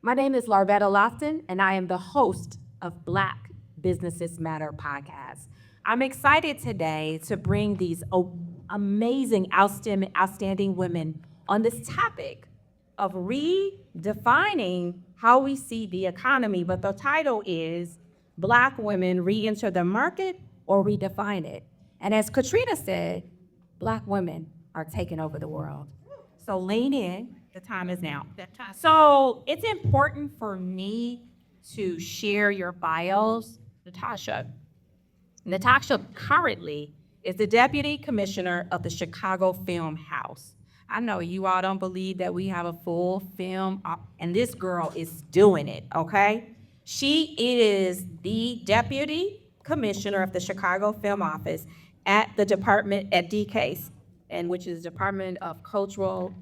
My name is Larvetta Loftin, and I am the host of Black Businesses Matter podcast. I'm excited today to bring these amazing, outstanding women on this topic of redefining how we see the economy. But the title is Black Women Re-Enter the Market or Redefine It. And as Katrina said, Black women are taking over the world. So lean in. The time is now. So it's important for me to share your bios. Natasha currently is the Deputy Commissioner of the Chicago Film House. I know you all don't believe that we have a full film, and this girl is doing it, okay? She is the Deputy Commissioner of the Chicago Film Office at the department at DCASE, and which is Department of Cultural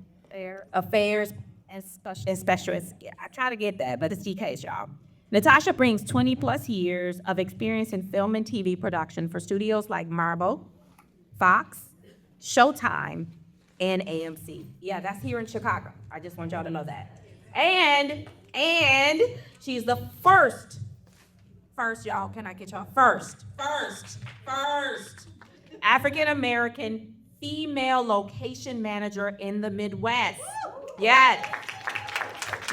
Affairs and Specialists. Yeah, I try to get that, but it's DCASE, y'all. Natasha brings 20 plus years of experience in film and TV production for studios like Marvel, Fox, Showtime, and AMC. Yeah, that's here in Chicago. I just want y'all to know that. And she's the first, y'all, can I get y'all? First African American female location manager in the Midwest. Yes,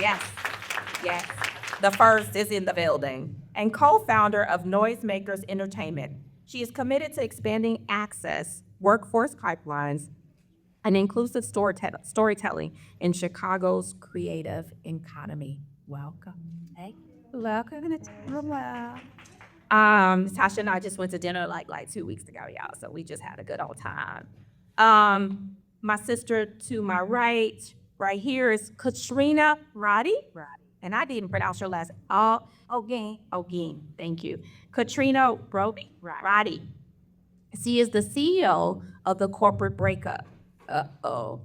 yes, yes. The first is in the building. And co-founder of Noisemakers Entertainment. She is committed to expanding access, workforce pipelines, and inclusive storytelling in Chicago's creative economy. Welcome. Hey, welcome. Natasha and I just went to dinner like 2 weeks ago, y'all. So we just had a good old time. My sister to my right here is Katrina Roddy. And I didn't pronounce her last. Olguin. Thank you. Katrina Roddy. She is the CEO of the corporate Breakup. Come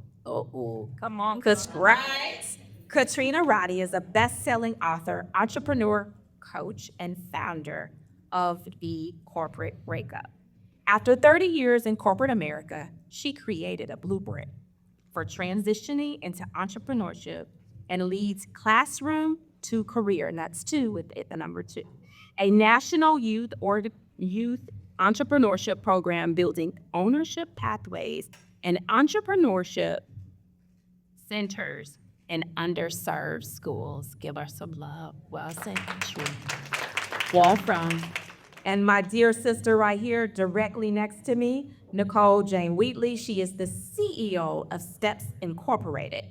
on, right? Katrina Roddy is a best-selling author, entrepreneur, coach, and founder of the corporate Breakup. After 30 years in corporate America, she created a blueprint for transitioning into entrepreneurship and leads Classroom to Career, and that's two with it, the number two, a national youth entrepreneurship program building ownership pathways and entrepreneurship centers in underserved schools. Give her some love. Well said, Katrina. Welcome. And my dear sister right here, directly next to me, Nicole Jane Wheatley. She is the CEO of Steps Incorporated.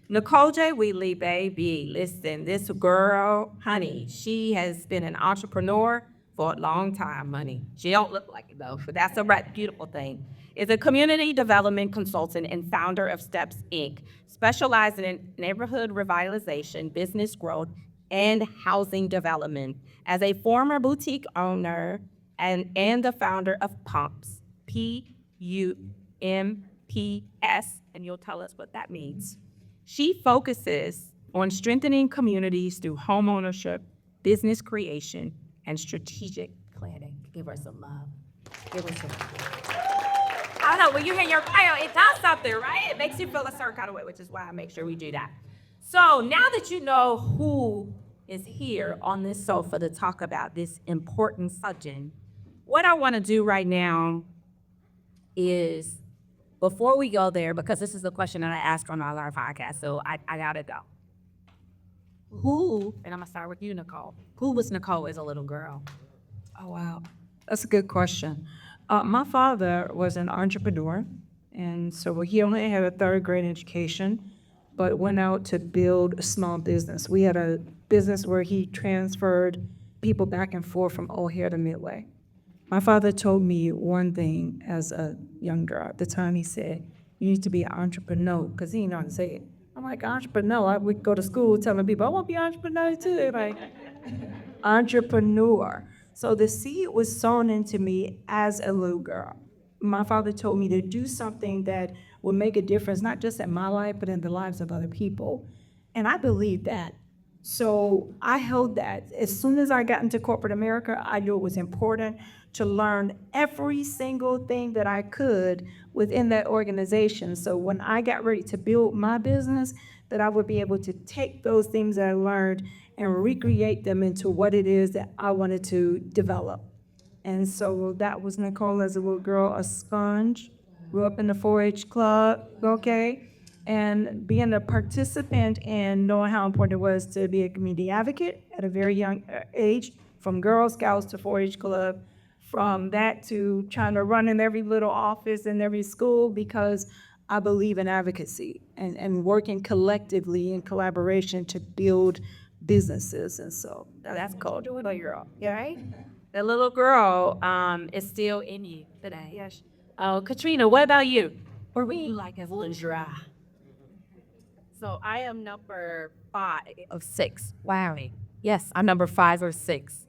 Nicole J. Wheatley, baby, listen, this girl, honey, she has been an entrepreneur for a long time, honey. She don't look like it though, but that's a beautiful thing. Is a community development consultant and founder of Steps Inc., specializing in neighborhood revitalization, business growth, and housing development. As a former boutique owner and the founder of Pumps, PUMPS, and you'll tell us what that means. She focuses on strengthening communities through home ownership, business creation, and strategic planning. Give her some love. Give her some love. I don't know, when you hear your bio, it does something, right? It makes you feel a certain kind of way, which is why I make sure we do that. So now that you know who is here on this sofa to talk about this important subject, what I want to do right now is, before we go there, because this is the question that I asked on all our podcasts, so I gotta go. And I'm gonna start with you, Nicole. Who was Nicole as a little girl? Oh, wow. That's a good question. My father was an entrepreneur, and so he only had a third grade education, but went out to build a small business. We had a business where he transferred people back and forth from O'Hare to Midway. My father told me one thing as a young girl. At the time, he said, "You need to be an entrepreneur," because he didn't know how to say it. I'm like, entrepreneur? I would go to school telling people, I want to be an entrepreneur too. They're like, entrepreneur. So the seed was sown into me as a little girl. My father told me to do something that would make a difference, not just in my life, but in the lives of other people. And I believed that. So I held that. As soon as I got into corporate America, I knew it was important to learn every single thing that I could within that organization. So when I got ready to build my business, that I would be able to take those things that I learned and recreate them into what it is that I wanted to develop. And so that was Nicole as a little girl, a sponge, grew up in the 4-H club, okay? And being a participant and knowing how important it was to be a community advocate at a very young age, from Girl Scouts to 4-H club, from that to trying to run in every little office in every school because I believe in advocacy and working collectively in collaboration to build businesses. And so That's cool. Do it, girl. Yeah, right? The little girl is still in you today. Yes. Oh, Katrina, what about you? Or we like as lingerie. So I am number 5 of 6. Wow. Yes, I'm number 5 or 6.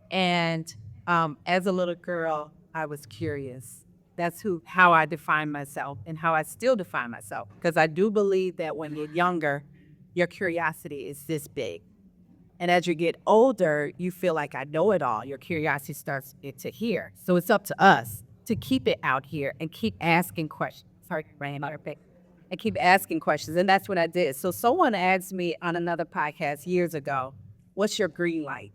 And as a little girl, I was curious. That's how I define myself and how I still define myself. Because I do believe that when you're younger, your curiosity is this big. And as you get older, you feel like I know it all. Your curiosity starts to here. So it's up to us to keep it out here and keep asking questions. Sorry, Rain, and keep asking questions. And that's what I did. So someone asked me on another podcast years ago, what's your green light?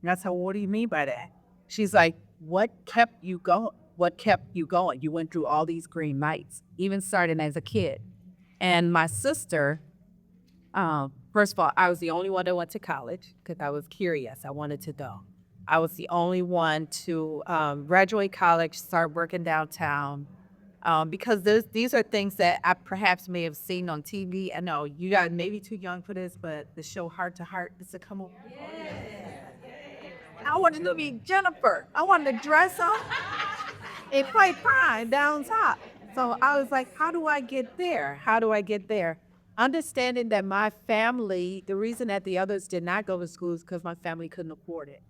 And I said, well, what do you mean by that? She's like, what kept you going? What kept you going? You went through all these green lights, even starting as a kid. And my sister, first of all, I was the only one that went to college because I was curious. I wanted to go. I was the only one to graduate college, start working downtown, because these are things that I perhaps may have seen on TV. I know you guys may be too young for this, but the show Heart to Heart used to come on. I wanted to be Jennifer. I wanted to dress up and play prime down top. So I was like, how do I get there? How do I get there? Understanding that my family, the reason that the others did not go to school is because my family couldn't afford it.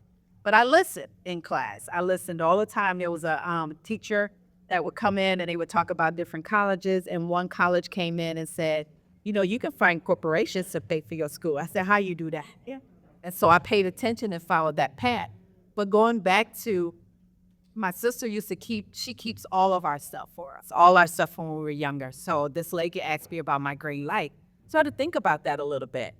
But I listened in class. I listened all the time. There was a teacher that would come in and they would talk about different colleges. And one college came in and said, you know, you can find corporations to pay for your school. I said, how you do that? Yeah. And so I paid attention and followed that path. But going back to my sister she keeps all of our stuff for us, all our stuff when we were younger. So this lady asked me about my green light. So I had to think about that a little bit.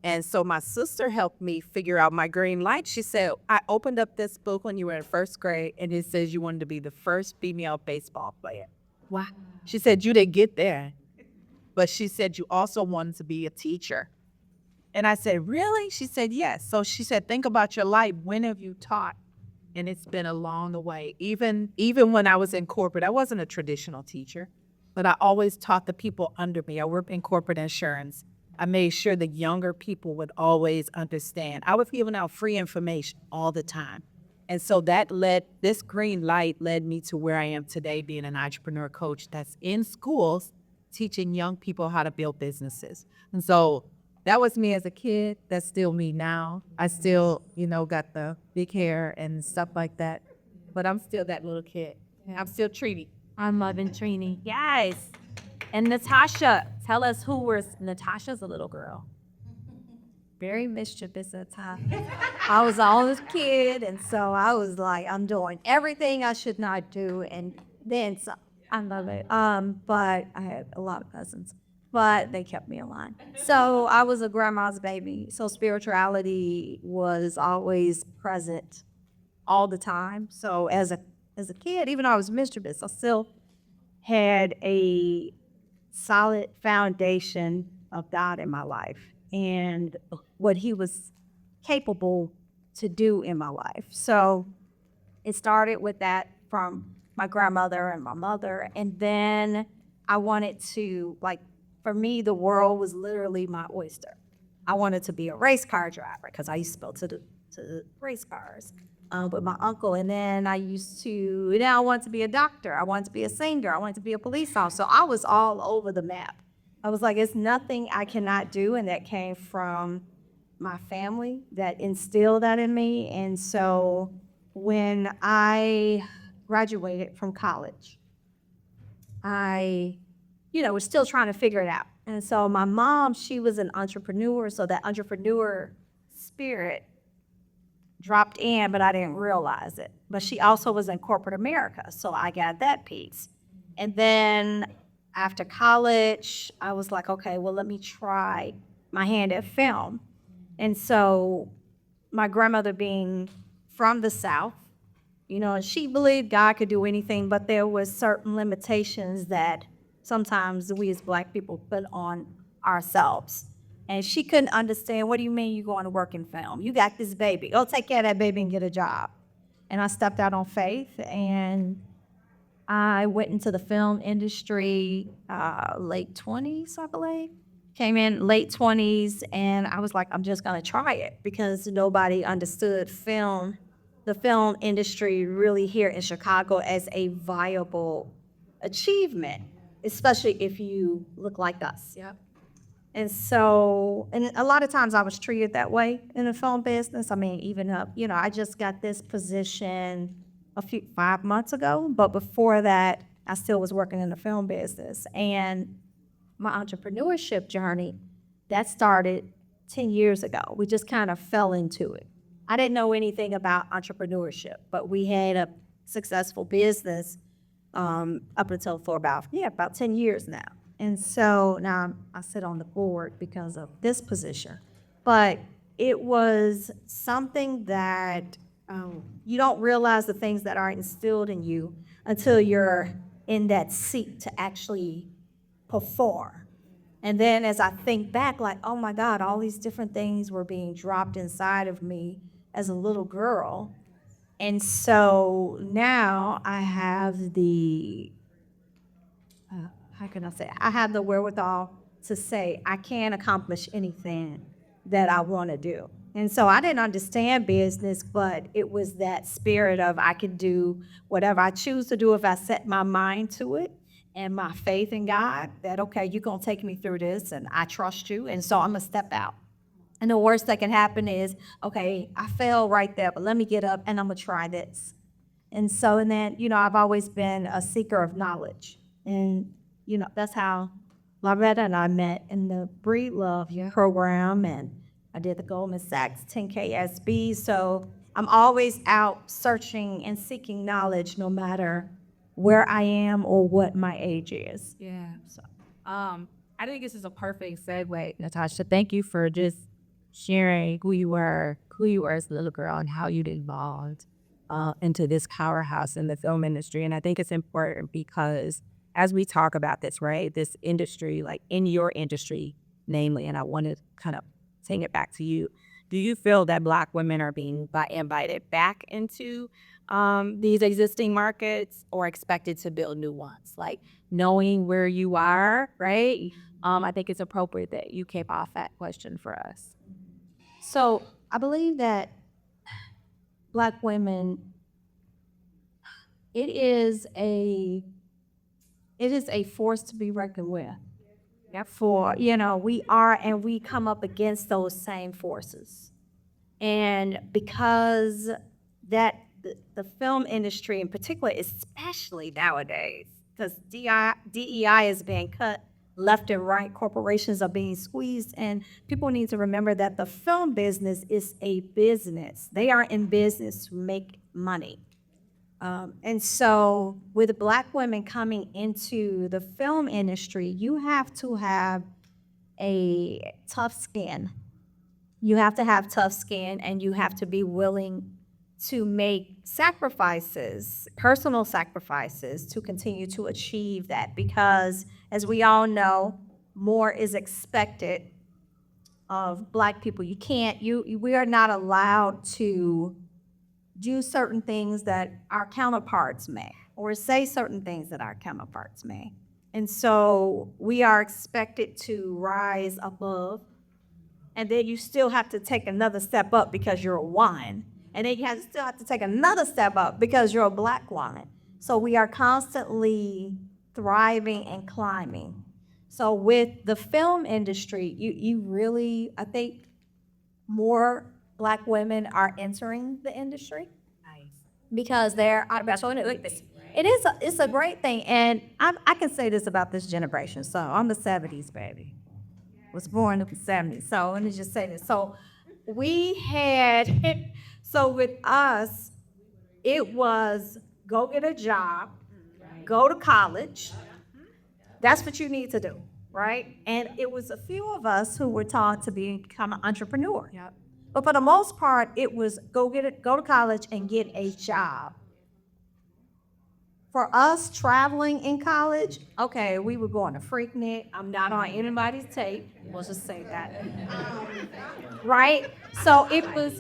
And so my sister helped me figure out my green light. She said, I opened up this book when you were in first grade, and it says you wanted to be the first female baseball player. Wow. She said, you didn't get there. But she said, you also wanted to be a teacher. And I said, really? She said, yes. So she said, think about your life. When have you taught? And it's been along the way. Even when I was in corporate, I wasn't a traditional teacher, but I always taught the people under me. I worked in corporate insurance. I made sure the younger people would always understand. I was giving out free information all the time. And so this green light led me to where I am today, being an entrepreneur coach that's in schools, teaching young people how to build businesses. And so that was me as a kid. That's still me now. I still, got the big hair and stuff like that. But I'm still that little kid. I'm still Trini. I'm loving Trini. Yes. And Natasha, tell us who was Natasha's a little girl. Very mischievous at times. I was always a kid, and so I was like, I'm doing everything I should not do, and then some. I love it. But I had a lot of cousins, but they kept me in line. So I was a grandma's baby. So spirituality was always present all the time. So as a kid, even though I was mischievous, I still had a solid foundation of God in my life and what he was capable to do in my life. So it started with that from my grandmother and my mother. And then I wanted to, for me, the world was literally my oyster. I wanted to be a race car driver because I used to go to the race cars with my uncle. And then I wanted to be a doctor. I wanted to be a singer. I wanted to be a police officer. So I was all over the map. I was like, it's nothing I cannot do. And that came from my family that instilled that in me. And so when I graduated from college, I, was still trying to figure it out. And so my mom, she was an entrepreneur. So that entrepreneur spirit dropped in, but I didn't realize it. But she also was in corporate America. So I got that piece. And then after college, I was like, okay, well, let me try my hand at film. And so my grandmother being from the South, you know, and she believed God could do anything, but there was certain limitations that sometimes we as Black people put on ourselves. And she couldn't understand, what do you mean you're going to work in film? You got this baby. Go take care of that baby and get a job. And I stepped out on faith, and I went into the film industry late 20s, I believe. Came in late 20s, and I was like, I'm just going to try it because nobody understood the film industry really here in Chicago as a viable achievement, especially if you look like us. Yep. And so, and a lot of times I was treated that way in the film business. I mean, even up, you know, I just got this position 5 months ago, but before that, I still was working in the film business. And my entrepreneurship journey, that started 10 years ago. We just kind of fell into it. I didn't know anything about entrepreneurship, but we had a successful business up until for about 10 years now. And so now I sit on the board because of this position. But it was something that you don't realize the things that are instilled in you until you're in that seat to actually perform. And then as I think back, like, oh my God, all these different things were being dropped inside of me as a little girl. And so now I have how can I say, I have the wherewithal to say I can accomplish anything that I want to do. And so I didn't understand business, but it was that spirit of I can do whatever I choose to do if I set my mind to it, and my faith in God that, okay, you're going to take me through this and I trust you. And so I'm going to step out. And the worst that can happen is, okay, I fell right there, but let me get up and I'm going to try this. And so, and then, you know, I've always been a seeker of knowledge. And, you know, that's how Larvetta and I met in the Breed Love program. And I did the Goldman Sachs 10K SB. So I'm always out searching and seeking knowledge no matter where I am or what my age is. Yeah. So, I think this is a perfect segue, Natasha. Thank you for just sharing who you were as a little girl and how you evolved into this powerhouse in the film industry. And I think it's important because as we talk about this, right, this industry, like in your industry, namely, and I want to kind of take it back to you. Do you feel that Black women are being invited back into these existing markets or expected to build new ones? Like knowing where you are, right? I think it's appropriate that you kick off that question for us. So I believe that Black women, it is a force to be reckoned with. For, you know, we are, and we come up against those same forces. And because the film industry in particular, especially nowadays, because DEI is being cut left and right, corporations are being squeezed, and people need to remember that the film business is a business. They are in business to make money. And so with Black women coming into the film industry, you have to have a tough skin. You have to have tough skin, and you have to be willing to make sacrifices, personal sacrifices, to continue to achieve that. Because as we all know, more is expected of Black people. We are not allowed to do certain things that our counterparts may, or say certain things that our counterparts may. And so we are expected to rise above, and then you still have to take another step up because you're a woman. And then you still have to take another step up because you're a Black woman. So we are constantly thriving and climbing. So with the film industry, you really, I think more Black women are entering the industry. Nice. Because they're, it's a great thing. And I can say this about this generation. So I'm the 70s baby. Was born in the 70s. So let me just say this. So we had, so with us, it was go get a job, go to college, That's what you need to do, right? And it was a few of us who were taught to become an entrepreneur. Yep. But for the most part, it was go to college and get a job. For us traveling in college, okay, we were going to Freaknik. I'm not on anybody's tape. We'll just say that. Right? So it was,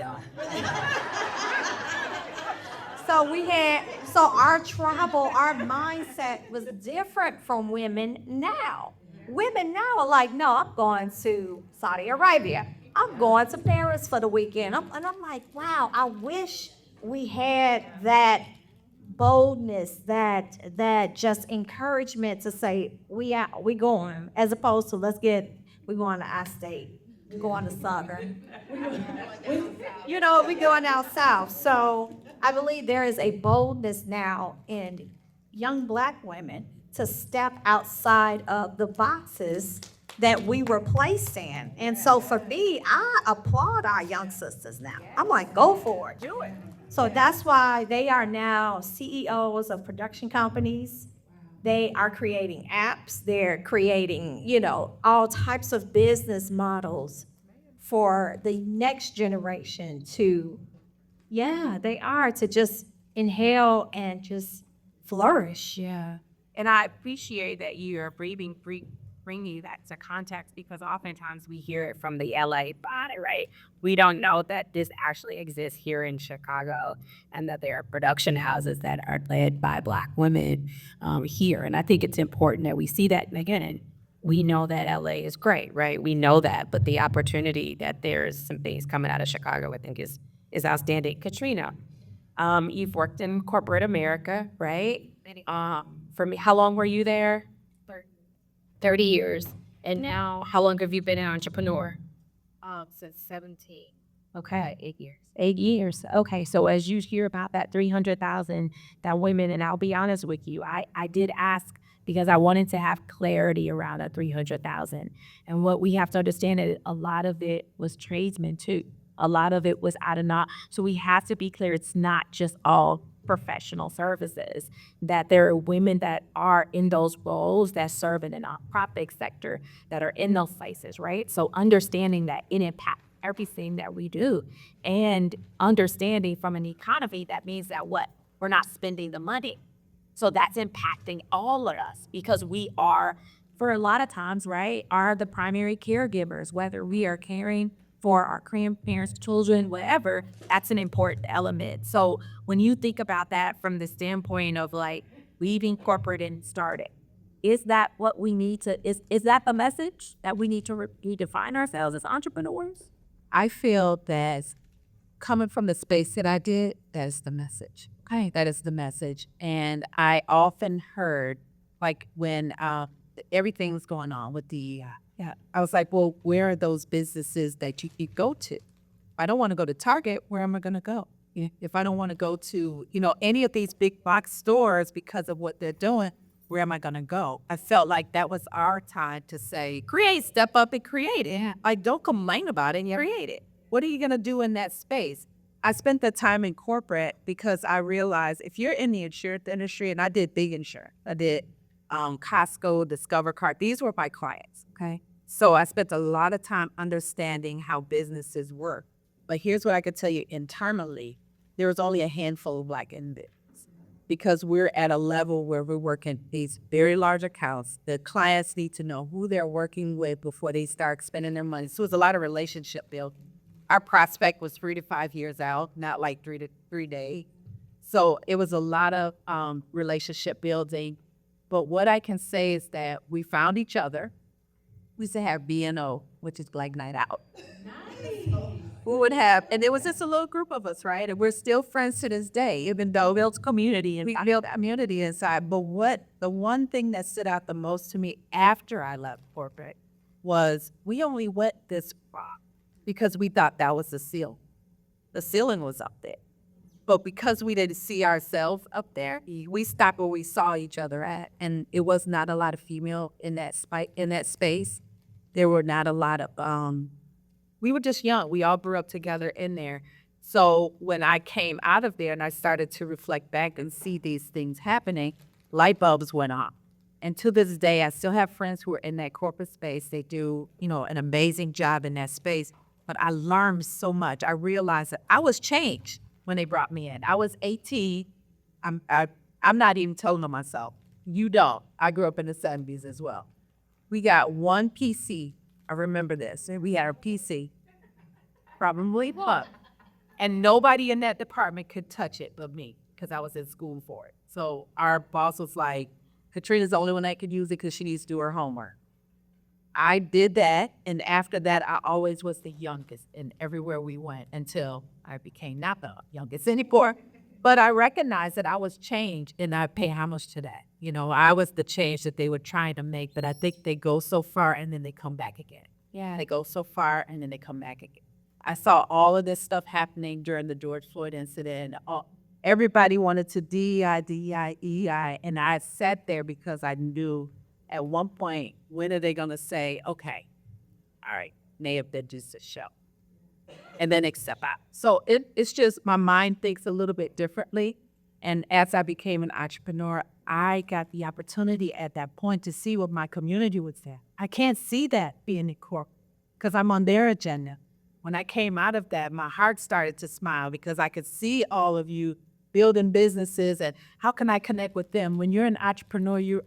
so our travel, our mindset was different from women now. Women now are like, no, I'm going to Saudi Arabia. I'm going to Paris for the weekend. And I'm like, wow, I wish we had that boldness, that just encouragement to say we going, as opposed to we going to our state, we going to Southern, we going out south. So I believe there is a boldness now in young Black women to step outside of the boxes that we were placed in. And so for me, I applaud our young sisters now. I'm like, go for it, do it. So that's why they are now CEOs of production companies. They are creating apps. They're creating, all types of business models for the next generation they are to just inhale and just flourish. Yeah. And I appreciate that you're bringing that to context, because oftentimes we hear it from the LA body, right? We don't know that this actually exists here in Chicago, and that there are production houses that are led by Black women here. And I think it's important that we see that. And again, we know that LA is great, right? We know that, but the opportunity that there's some things coming out of Chicago, I think is outstanding. Katrina, you've worked in corporate America, right? For me, how long were you there? 30 years. And now, how long have you been an entrepreneur? Since 17. Okay, 8 years. 8 years. Okay, so as you hear about that 300,000, that women, and I'll be honest with you, I did ask because I wanted to have clarity around that 300,000. And what we have to understand is a lot of it was tradesmen too. A lot of it was out of not. So we have to be clear, it's not just all professional services, that there are women that are in those roles that serve in the nonprofit sector that are in those places, right? So understanding that it impacts everything that we do, and understanding from an economy, that means that we're not spending the money. So that's impacting all of us, because we are, for a lot of times, right, are the primary caregivers, whether we are caring for our grandparents, children, whatever, that's an important element. So when you think about that from the standpoint of like leaving corporate and starting, is that what we need to, is that the message that we need to redefine ourselves as entrepreneurs? I feel that coming from the space that I did, that is the message. Okay. That is the message. And I often heard, like when everything's going on with the I was like, well, where are those businesses that you go to? If I don't want to go to Target, where am I going to go? If I don't want to go to, any of these big box stores because of what they're doing, where am I going to go? I felt like that was our time to say, step up and create it. Yeah. Like, don't complain about it, and create it. What are you going to do in that space? I spent the time in corporate because I realized if you're in the insurance industry, and I did big insurance, I did Costco, Discover Card. These were my clients, okay? So I spent a lot of time understanding how businesses work. But here's what I could tell you internally. There was only a handful of Black in business, because we're at a level where we're working these very large accounts. The clients need to know who they're working with before they start spending their money. So it was a lot of relationship building. Our prospect was 3 to 5 years out, not like 3 days. So it was a lot of relationship building. But what I can say is that we found each other. We used to have BNO, which is Black Night Out. Nice. We would have, and it was just a little group of us, right? And we're still friends to this day, even though we built community and we built community inside. But the one thing that stood out the most to me after I left corporate was we only went this far because we thought that was the ceiling. The ceiling was up there. But because we didn't see ourselves up there, we stopped where we saw each other at. And it was not a lot of female in that space. There were not a lot of, we were just young. We all grew up together in there. So when I came out of there and I started to reflect back and see these things happening, light bulbs went off. And to this day, I still have friends who are in that corporate space. They do, an amazing job in that space. But I learned so much. I realized that I was changed when they brought me in. I was 18. I'm not even telling on myself. You don't. I grew up in the 70s as well. We got one PC. I remember this. We had our PC, probably up. And nobody in that department could touch it but me because I was in school for it. So our boss was like, Katrina's the only one that could use it because she needs to do her homework. I did that. And after that, I always was the youngest in everywhere we went until I became not the youngest anymore. But I recognized that I was changed, and I pay homage to that. I was the change that they were trying to make, but I think they go so far and then they come back again. Yeah. They go so far and then they come back again. I saw all of this stuff happening during the George Floyd incident. Everybody wanted to DEI, and I sat there because I knew at one point, when are they going to say, okay, all right, may have been just a show, and then accept out. So it's just my mind thinks a little bit differently. And as I became an entrepreneur, I got the opportunity at that point to see what my community would say. I can't see that being in corporate because I'm on their agenda. When I came out of that, my heart started to smile because I could see all of you building businesses, and how can I connect with them? When you're an entrepreneur, you're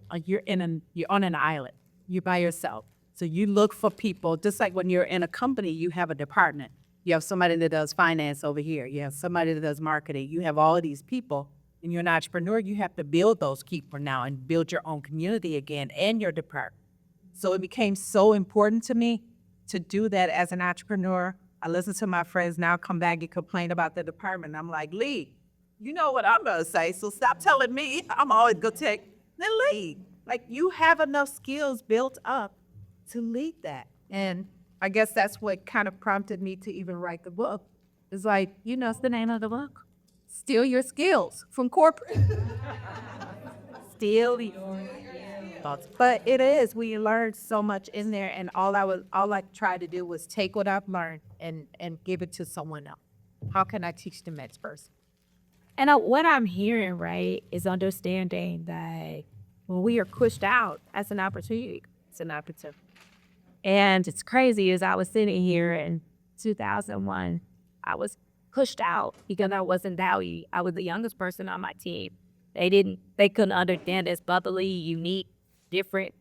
on an island. You're by yourself. So you look for people, just like when you're in a company, you have a department. You have somebody that does finance over here. You have somebody that does marketing. You have all of these people. And you're an entrepreneur, you have to build those people now and build your own community again and your department. So it became so important to me to do that as an entrepreneur. I listen to my friends now come back and complain about the department. I'm like, Lee, you know what I'm going to say, so stop telling me. I'm always going to take, then lead. Like, you have enough skills built up to lead that. And I guess that's what kind of prompted me to even write the book. It's like, What's the name of the book? Steal Your Skills from Corporate. Steal your Thoughts. But it is, we learned so much in there, and all I tried to do was take what I've learned and give it to someone else. How can I teach the next person? And what I'm hearing, right, is understanding that when we are pushed out, that's an opportunity. It's an opportunity. And it's crazy, as I was sitting here in 2001, I was pushed out because I wasn't valued. I was the youngest person on my team. They couldn't understand this bubbly, unique, different,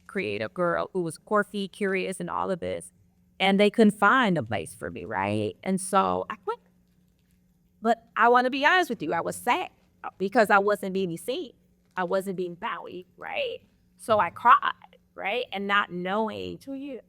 creative girl who was quirky, curious, and all of this. And they couldn't find a place for me, right? And so I quit. But I want to be honest with you, I was sad because I wasn't being seen. I wasn't being valued, right? So I cried, right? And not knowing to you,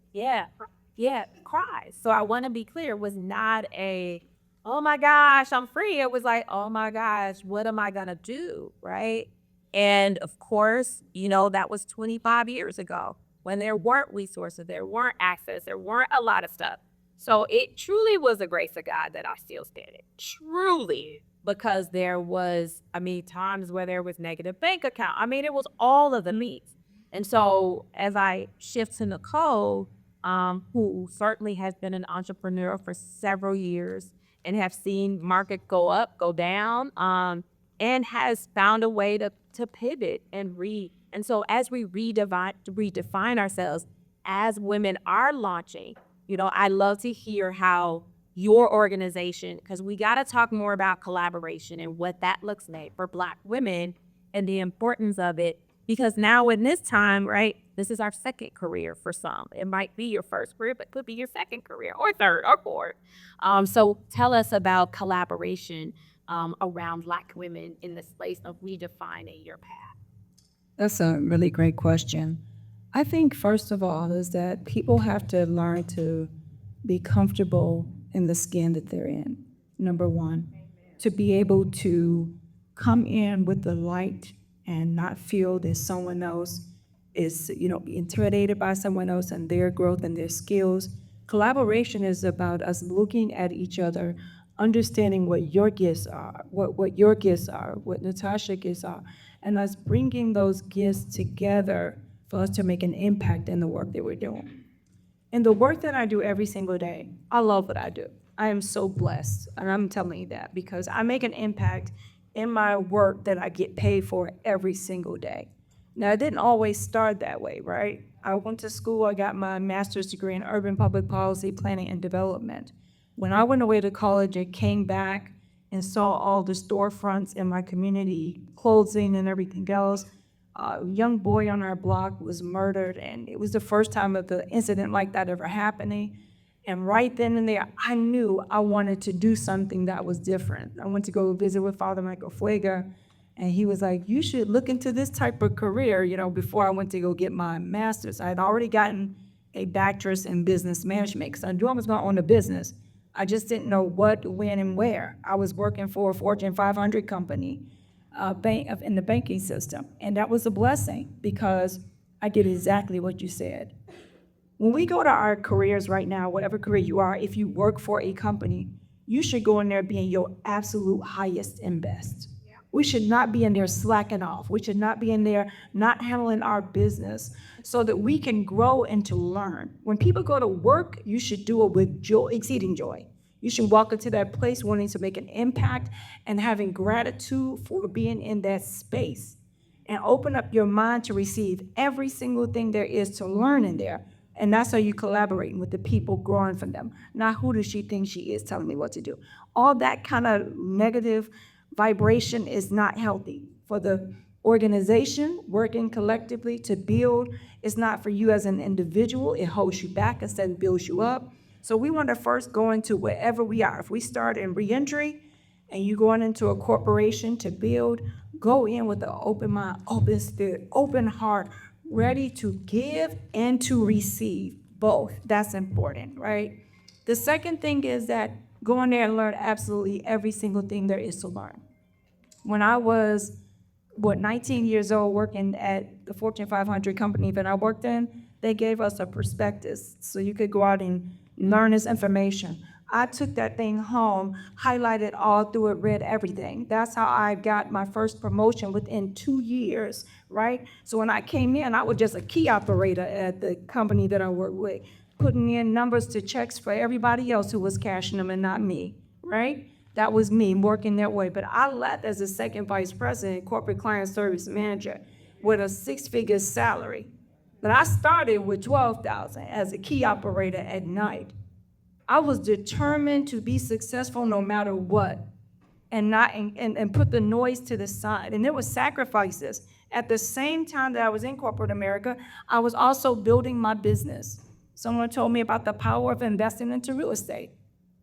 cry. So I want to be clear, it was not a, oh my gosh, I'm free. It was like, oh my gosh, what am I going to do, right? And of course, that was 25 years ago when there weren't resources, there weren't access, there weren't a lot of stuff. So it truly was the grace of God that I still stand in. Truly. Because there was, times where there was negative bank account. It was all of the needs. And so as I shift to Nicole, who certainly has been an entrepreneur for several years and have seen market go up, go down, and has found a way to pivot and read. And so as we redefine ourselves, as women are launching, I love to hear how your organization, because we got to talk more about collaboration and what that looks like for Black women and the importance of it. Because now in this time, right, this is our second career for some. It might be your first career, but it could be your second career or third or fourth. So tell us about collaboration around Black women in the space of redefining your path. That's a really great question. I think first of all is that people have to learn to be comfortable in the skin that they're in, number one. To be able to come in with the light and not feel that someone else is, intimidated by someone else and their growth and their skills. Collaboration is about us looking at each other, understanding what your gifts are, what your gifts are, what Natasha's gifts are, and us bringing those gifts together for us to make an impact in the work that we're doing. And the work that I do every single day, I love what I do. I am so blessed, and I'm telling you that because I make an impact in my work that I get paid for every single day. Now, it didn't always start that way, right? I went to school, I got my master's degree in urban public policy, planning, and development. When I went away to college and came back and saw all the storefronts in my community, clothing and everything else, a young boy on our block was murdered, and it was the first time of the incident like that ever happening. And right then and there, I knew I wanted to do something that was different. I went to go visit with Father Michael Fuega, and he was like, you should look into this type of career, before I went to go get my master's. I had already gotten a bachelor's in business management because I knew I was going to own a business. I just didn't know what, when, and where. I was working for a Fortune 500 company in the banking system, and that was a blessing because I did exactly what you said. When we go to our careers right now, whatever career you are, if you work for a company, you should go in there being your absolute highest and best. We should not be in there slacking off. We should not be in there not handling our business so that we can grow and to learn. When people go to work, you should do it with joy, exceeding joy. You should walk into that place wanting to make an impact and having gratitude for being in that space, and open up your mind to receive every single thing there is to learn in there. And that's how you collaborating with the people, growing from them. Not who does she think she is telling me what to do. All that kind of negative vibration is not healthy for the organization. Working collectively to build is not for you as an individual. It holds you back instead of builds you up. So we want to first go into wherever we are. If we start in reentry and you going into a corporation to build, go in with an open mind, open spirit, open heart, ready to give and to receive both. That's important, right? The second thing is that go in there and learn absolutely every single thing there is to learn. When I was, 19 years old working at the Fortune 500 company that I worked in, they gave us a prospectus so you could go out and learn this information. I took that thing home, highlighted all through it, read everything. That's how I got my first promotion within 2 years, right? So when I came in, I was just a key operator at the company that I worked with, putting in numbers to checks for everybody else who was cashing them and not me, right? That was me working that way. But I left as a second vice president, corporate client service manager, with a 6-figure salary. But I started with $12,000 as a key operator at night. I was determined to be successful no matter what, and put the noise to the side. And there were sacrifices. At the same time that I was in corporate America, I was also building my business. Someone told me about the power of investing into real estate.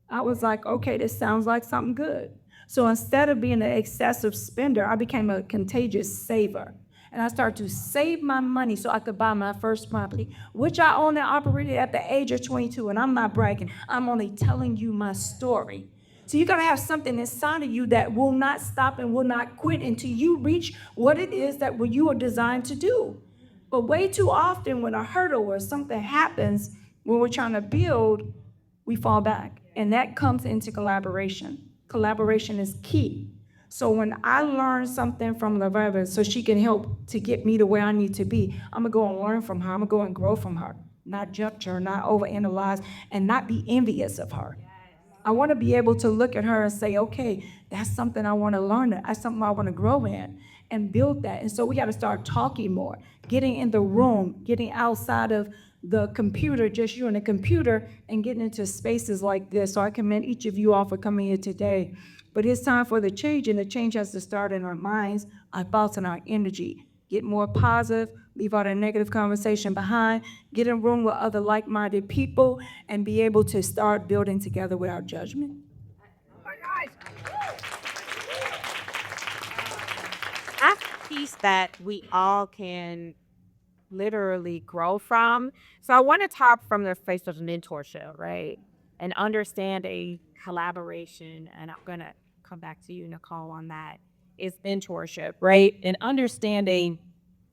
I was like, okay, this sounds like something good. So instead of being an excessive spender, I became a contagious saver. And I started to save my money so I could buy my first property, which I owned and operated at the age of 22. And I'm not bragging. I'm only telling you my story. So you gotta have something inside of you that will not stop and will not quit until you reach what it is that you are designed to do. But way too often when a hurdle or something happens, when we're trying to build, we fall back. And that comes into collaboration. Collaboration is key. So when I learn something from Larvetta so she can help to get me to where I need to be, I'm gonna go and learn from her. I'm gonna go and grow from her, not judge her, not overanalyze, and not be envious of her. I wanna be able to look at her and say, okay, that's something I wanna learn, that's something I wanna grow in, and build that. And so we gotta start talking more, getting in the room, getting outside of the computer, just you and the computer, and getting into spaces like this. So I commend each of you all for coming here today. But it's time for the change, and the change has to start in our minds, our thoughts, and our energy. Get more positive, leave all the negative conversation behind, get in a room with other like-minded people, and be able to start building together without judgment. That's a piece that we all can literally grow from. So I want to talk from the face of mentorship, right? And understand a collaboration. And I'm going to come back to you, Nicole, on that is mentorship, right? And understanding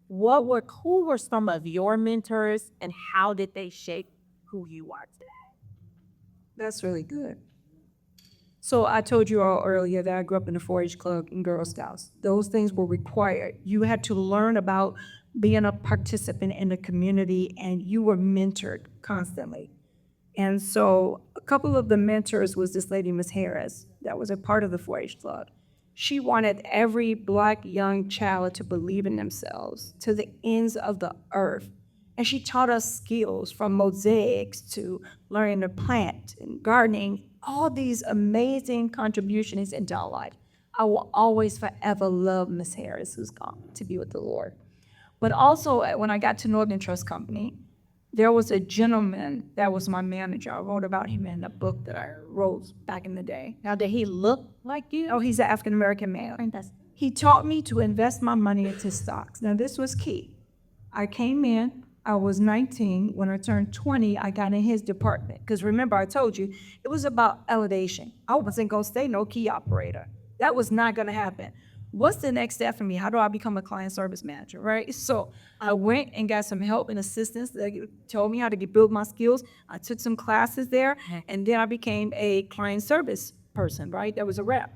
who were some of your mentors and how did they shape who you are today? That's really good. So I told you all earlier that I grew up in the 4-H club and Girl Scouts. Those things were required. You had to learn about being a participant in the community, and you were mentored constantly. And so a couple of the mentors was this lady, Miss Harris, that was a part of the 4-H club. She wanted every Black young child to believe in themselves to the ends of the earth. And she taught us skills from mosaics to learning to plant and gardening, all these amazing contributions into our life. I will always forever love Miss Harris, who's gone to be with the Lord. But also, when I got to Northern Trust Company, there was a gentleman that was my manager. I wrote about him in a book that I wrote back in the day. Now, did he look like you? Oh, he's an African-American male. He taught me to invest my money into stocks. Now, this was key. I came in, I was 19. When I turned 20, I got in his department. Because remember, I told you, it was about elevation. I wasn't going to stay no key operator. That was not going to happen. What's the next step for me? How do I become a client service manager, right? So I went and got some help and assistance that told me how to build my skills. I took some classes there, and then I became a client service person, right? That was a rep.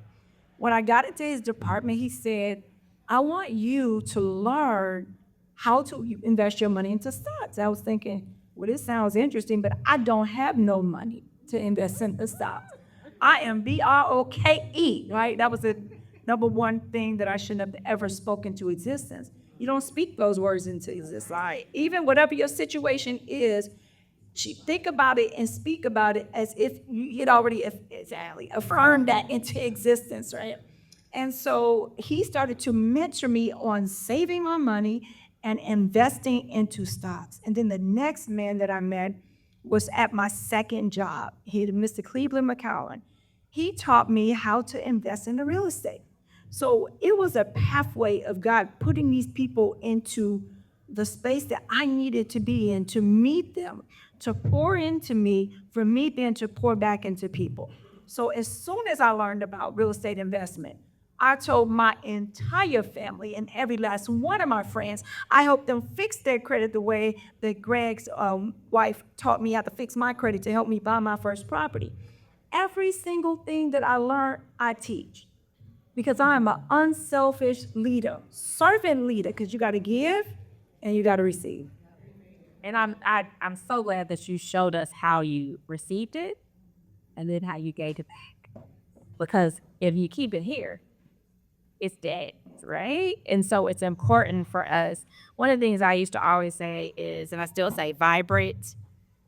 When I got into his department, he said, I want you to learn how to invest your money into stocks. I was thinking, well, this sounds interesting, but I don't have no money to invest in the stocks. I am BROKE, right? That was the number one thing that I shouldn't have ever spoken to existence. You don't speak those words into existence. Right? Even whatever your situation is, think about it and speak about it as if you had already affirmed that into existence, right? And so he started to mentor me on saving my money and investing into stocks. And then the next man that I met was at my second job. He, Mr. Cleveland McCowan. He taught me how to invest in the real estate. So it was a pathway of God putting these people into the space that I needed to be in to meet them, to pour into me, for me then to pour back into people. So as soon as I learned about real estate investment, I told my entire family and every last one of my friends, I helped them fix their credit the way that Greg's wife taught me how to fix my credit to help me buy my first property. Every single thing that I learned, I teach. Because I am an unselfish leader, servant leader, because you got to give and you got to receive. And I'm so glad that you showed us how you received it and then how you gave it back. Because if you keep it here, it's dead, right? And so it's important for us. One of the things I used to always say is, and I still say, vibrant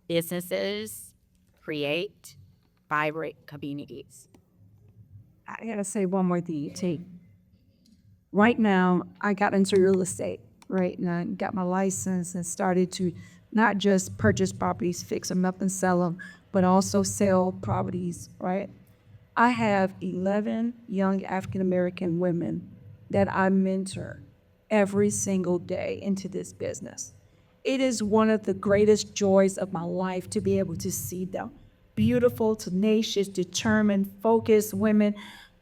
businesses create vibrant communities. I gotta say one more thing, T. Right now, I got into real estate, right? And I got my license and started to not just purchase properties, fix them up and sell them, but also sell properties, right? I have 11 young African-American women that I mentor every single day into this business. It is one of the greatest joys of my life to be able to see them. Beautiful, tenacious, determined, focused women.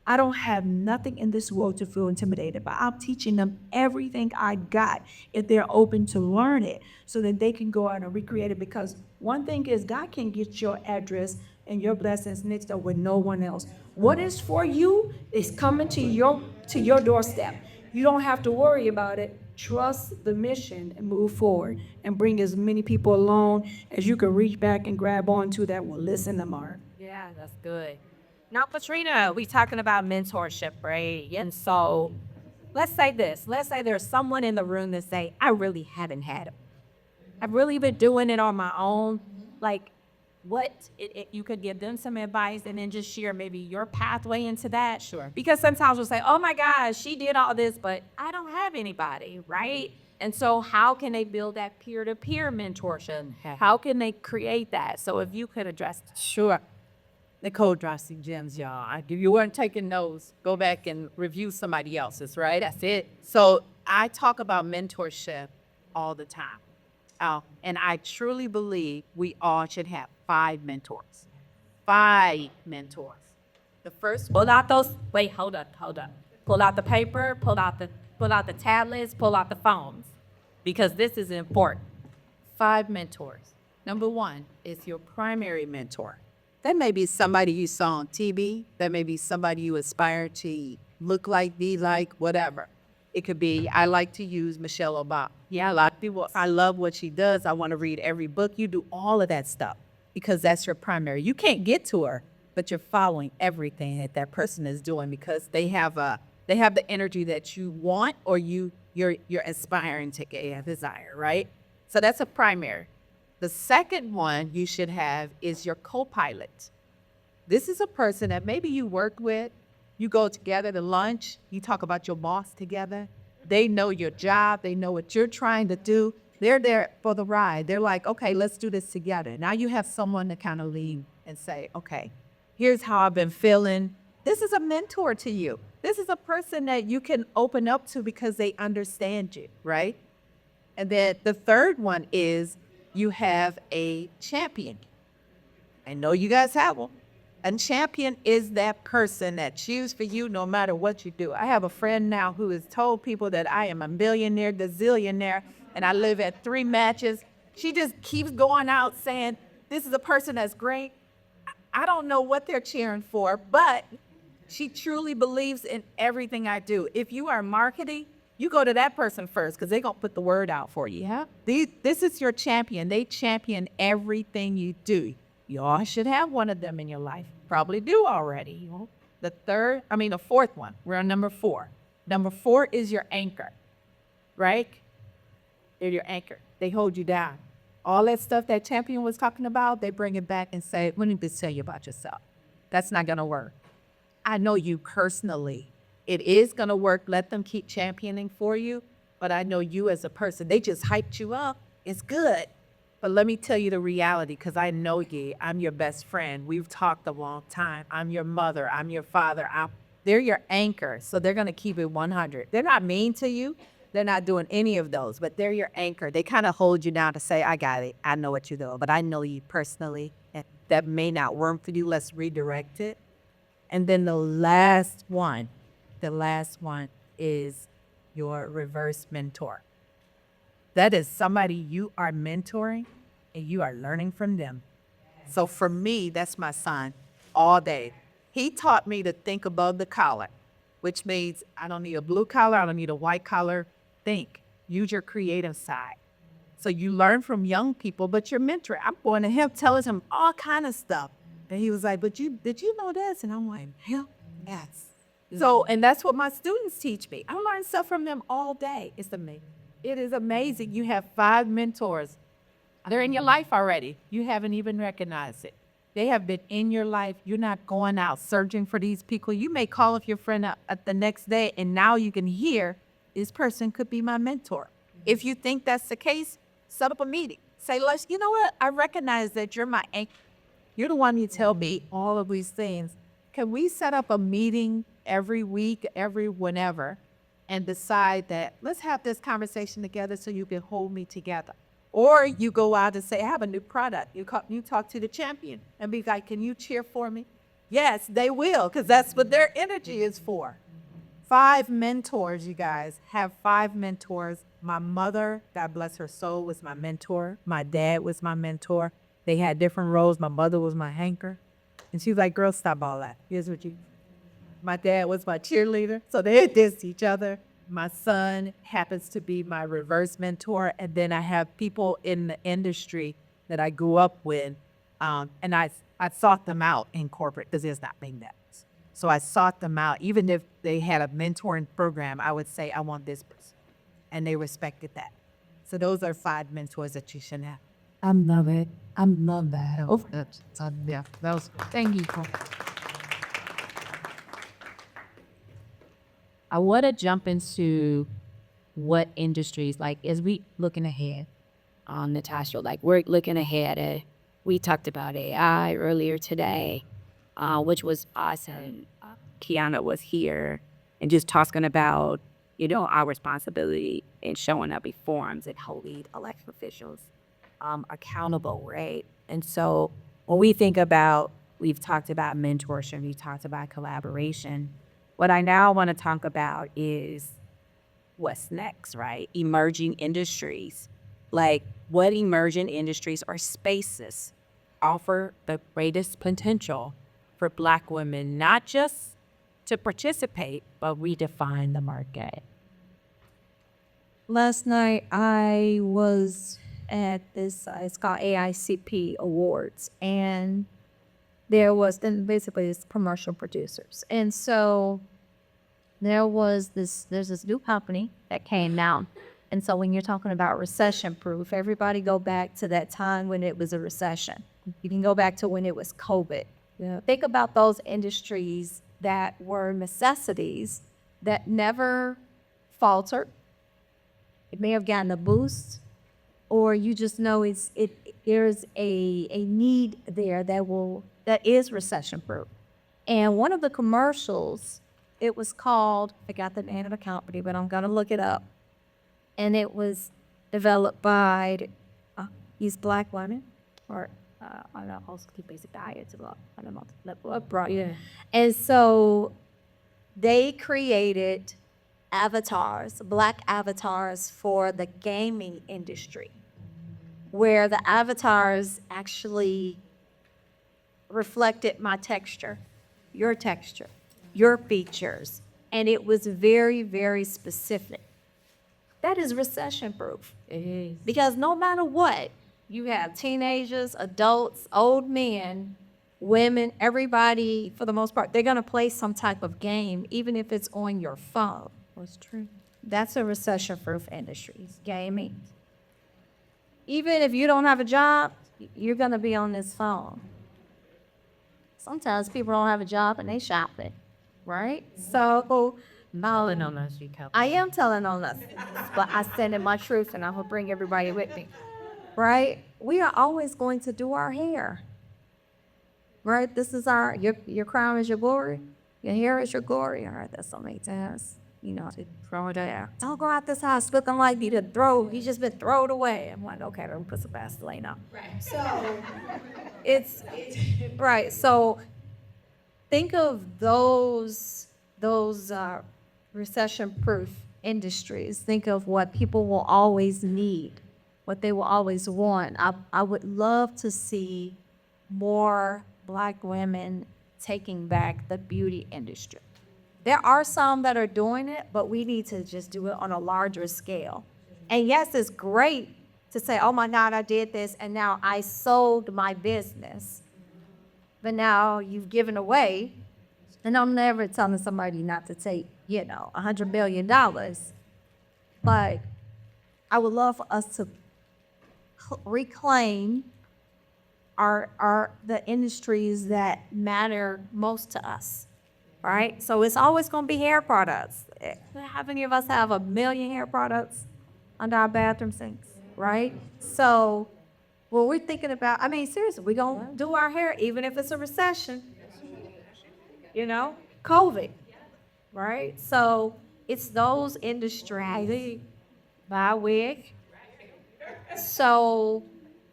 I don't have nothing in this world to feel intimidated by. I'm teaching them everything I got if they're open to learn it so that they can go out and recreate it. Because one thing is God can get your address and your blessings mixed up with no one else. What is for you is coming to your doorstep. You don't have to worry about it. Trust the mission and move forward and bring as many people along as you can reach back and grab onto that will listen to Mark. Yeah, that's good. Now, Katrina, we talking about mentorship, right? And so let's say this. Let's say there's someone in the room that say, I really haven't had it. I've really been doing it on my own. Like, you could give them some advice and then just share maybe your pathway into that. Sure. Because sometimes we'll say, oh my gosh, she did all this, but I don't have anybody, right? And so how can they build that peer-to-peer mentorship? How can they create that? So if you could address that. Sure. Nicole dropped some gems, y'all. If you weren't taking notes, go back and review somebody else's, right? That's it. So I talk about mentorship all the time. And I truly believe we all should have 5 mentors. 5 mentors. The first one. Pull out those, wait, hold up. Pull out the paper, pull out the tablets, pull out the phones, because this is important. 5 mentors. Number 1 is your primary mentor. That may be somebody you saw on TV. That may be somebody you aspire to look like, be like, whatever. It could be, I like to use Michelle Obama. Yeah, a lot of people, I love what she does. I want to read every book. You do all of that stuff because that's your primary. You can't get to her, but you're following everything that that person is doing because they have the energy that you want or you're aspiring to get a desire, right? So that's a primary. The second one you should have is your co-pilot. This is a person that maybe you work with, you go together to lunch, you talk about your boss together. They know your job, they know what you're trying to do. They're there for the ride. They're like, okay, let's do this together. Now you have someone to kind of lead and say, okay, here's how I've been feeling. This is a mentor to you. This is a person that you can open up to because they understand you, right? And then the third one is you have a champion. I know you guys have one. A champion is that person that cheers for you no matter what you do. I have a friend now who has told people that I am a millionaire, gazillionaire, and I live at 3 matches. She just keeps going out saying, this is a person that's great. I don't know what they're cheering for, but she truly believes in everything I do. If you are marketing, you go to that person first because they're going to put the word out for you. Yeah? This is your champion. They champion everything you do. You all should have one of them in your life. Probably do already. The fourth one. We're on number 4. Number 4 is your anchor, right? They're your anchor. They hold you down. All that stuff that champion was talking about, they bring it back and say, what did this tell you about yourself? That's not going to work. I know you personally. It is going to work. Let them keep championing for you. But I know you as a person. They just hyped you up. It's good. But let me tell you the reality, because I know you. I'm your best friend. We've talked a long time. I'm your mother. I'm your father. They're your anchor. So they're going to keep it 100. They're not mean to you. They're not doing any of those, but they're your anchor. They kind of hold you down to say, I got it. I know what you're doing, but I know you personally. And that may not work for you. Let's redirect it. And then the last one is your reverse mentor. That is somebody you are mentoring and you are learning from them. So for me, that's my son all day. He taught me to think above the collar, which means I don't need a blue collar. I don't need a white collar. Think, use your creative side. So you learn from young people, but your mentor, I'm going to him, telling him all kind of stuff. And he was like, did you know this? And I'm like, hell, yes. So, and that's what my students teach me. I learn stuff from them all day. It's amazing. It is amazing. You have 5 mentors. They're in your life already. You haven't even recognized it. They have been in your life. You're not going out searching for these people. You may call up your friend at the next day, and now you can hear this person could be my mentor. If you think that's the case, set up a meeting. Say, you know what? I recognize that you're my anchor. You're the one who tell me all of these things. Can we set up a meeting every week, every whenever, and decide that let's have this conversation together so you can hold me together? Or you go out and say, I have a new product. You talk to the champion and be like, can you cheer for me? Yes, they will, because that's what their energy is for. 5 mentors, you guys. Have 5 mentors. My mother, God bless her soul, was my mentor. My dad was my mentor. They had different roles. My mother was my anchor. And she was like, girl, stop all that. Here's what you... My dad was my cheerleader, so they dissed each other. My son happens to be my reverse mentor, and then I have people in the industry that I grew up with, and I sought them out in corporate because there's not many that. So I sought them out. Even if they had a mentoring program, I would say, I want this person, and they respected that. So those are 5 mentors that you should have. I love it. I love that. Oh, yeah, that was... Thank you. I want to jump into what industries, like, as we looking ahead. Natasha, like we're looking ahead at, we talked about AI earlier today, which was awesome. Kiana was here and just talking about, our responsibility in showing up in forums and holding elected officials accountable, right? And so when we think about, we've talked about mentorship, we talked about collaboration. What I now want to talk about is what's next, right? Emerging industries. Like, what emerging industries or spaces offer the greatest potential for Black women, not just to participate, but redefine the market? Last night I was at this, it's called AICP Awards, and there was then basically it's commercial producers. And so there's this new company that came out. And so when you're talking about recession proof, everybody go back to that time when it was a recession. You can go back to when it was COVID. Yeah. Think about those industries that were necessities that never faltered. It may have gotten a boost, or you just know there's a need there that is recession proof. And one of the commercials, it was called, I got the name of the company, but I'm gonna look it up. And it was developed by these black women, or I don't know, also keep basic diets, I don't know, yeah. And so they created avatars, black avatars for the gaming industry, where the avatars actually reflected my texture, your features, and it was very, very specific. That is recession proof. Because no matter what, you have teenagers, adults, old men, women, everybody, for the most part, they're going to play some type of game, even if it's on your phone. That's true. That's a recession proof industry, gaming. Even if you don't have a job, you're going to be on this phone. Sometimes people don't have a job and they shopping, right? So Telling on us, you I am telling on us, but I stand in my truth and I will bring everybody with me, right? We are always going to do our hair, right? This is your crown is your glory. Your hair is your glory. I heard that so many times, to throw it there. Don't go out this house looking like you just been thrown away. I'm like, okay, let me put some Vaseline on. Right. So it's right. So think of those recession-proof industries. Think of what people will always need, what they will always want. I would love to see more black women taking back the beauty industry. There are some that are doing it, but we need to just do it on a larger scale. And yes, it's great to say, oh my God, I did this, and now I sold my business. But now you've given away, and I'm never telling somebody not to take, $100 million. But I would love for us to reclaim the industries that matter most to us, right? So it's always going to be hair products. How many of us have 1 million hair products under our bathroom sinks, right? So when we're thinking about, seriously, we're going to do our hair, even if it's a recession, COVID, right? So it's those industries. Buy a wig. So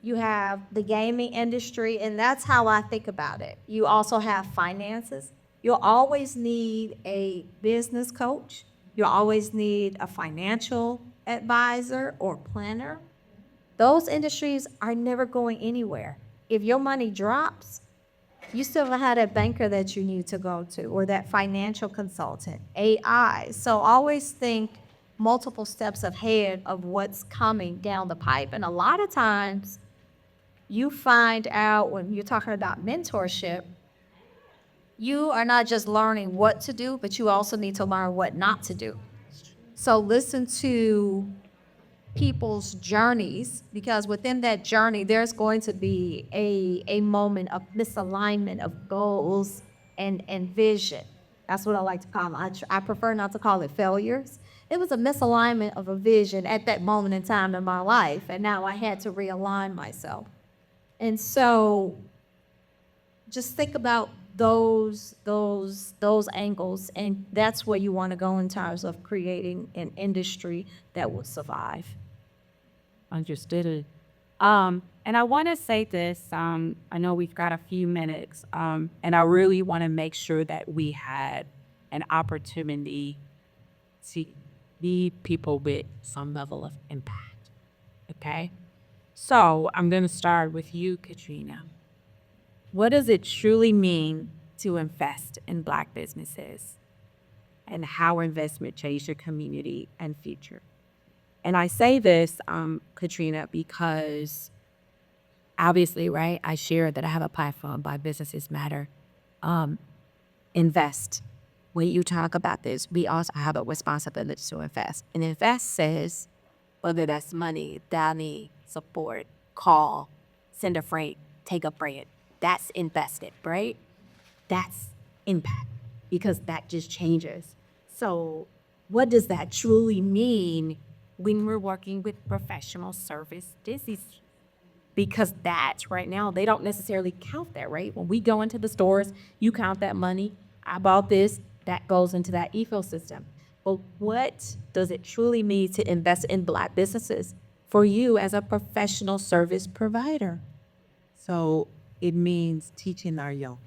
you have the gaming industry, and that's how I think about it. You also have finances. You'll always need a business coach. You'll always need a financial advisor or planner. Those industries are never going anywhere. If your money drops, you still have that banker that you need to go to, or that financial consultant, AI. So always think multiple steps ahead of what's coming down the pipe. And a lot of times you find out when you're talking about mentorship, you are not just learning what to do, but you also need to learn what not to do. So listen to people's journeys, because within that journey, there's going to be a moment of misalignment of goals and vision. That's what I like to call it. I prefer not to call it failures. It was a misalignment of a vision at that moment in time in my life, and now I had to realign myself. And so just think about those angles, and that's where you want to go in terms of creating an industry that will survive. Understood. And I want to say this. I know we've got a few minutes, and I really want to make sure that we had an opportunity to leave people with some level of impact. Okay? So I'm going to start with you, Katrina. What does it truly mean to invest in Black businesses, and how investment changed your community and future? And I say this, Katrina, because obviously, right, I shared that I have a platform by Businesses Matter. Invest. When you talk about this, we also have a responsibility to invest. And invest says, whether that's money, dining, support, call, send a freight, take a freight, that's invested, right? That's impact because that just changes. So, what does that truly mean when we're working with professional service business? Because that right now, they don't necessarily count that, right? When we go into the stores, you count that money. I bought this, that goes into that ecosystem. But what does it truly mean to invest in Black businesses for you as a professional service provider? So it means teaching our young,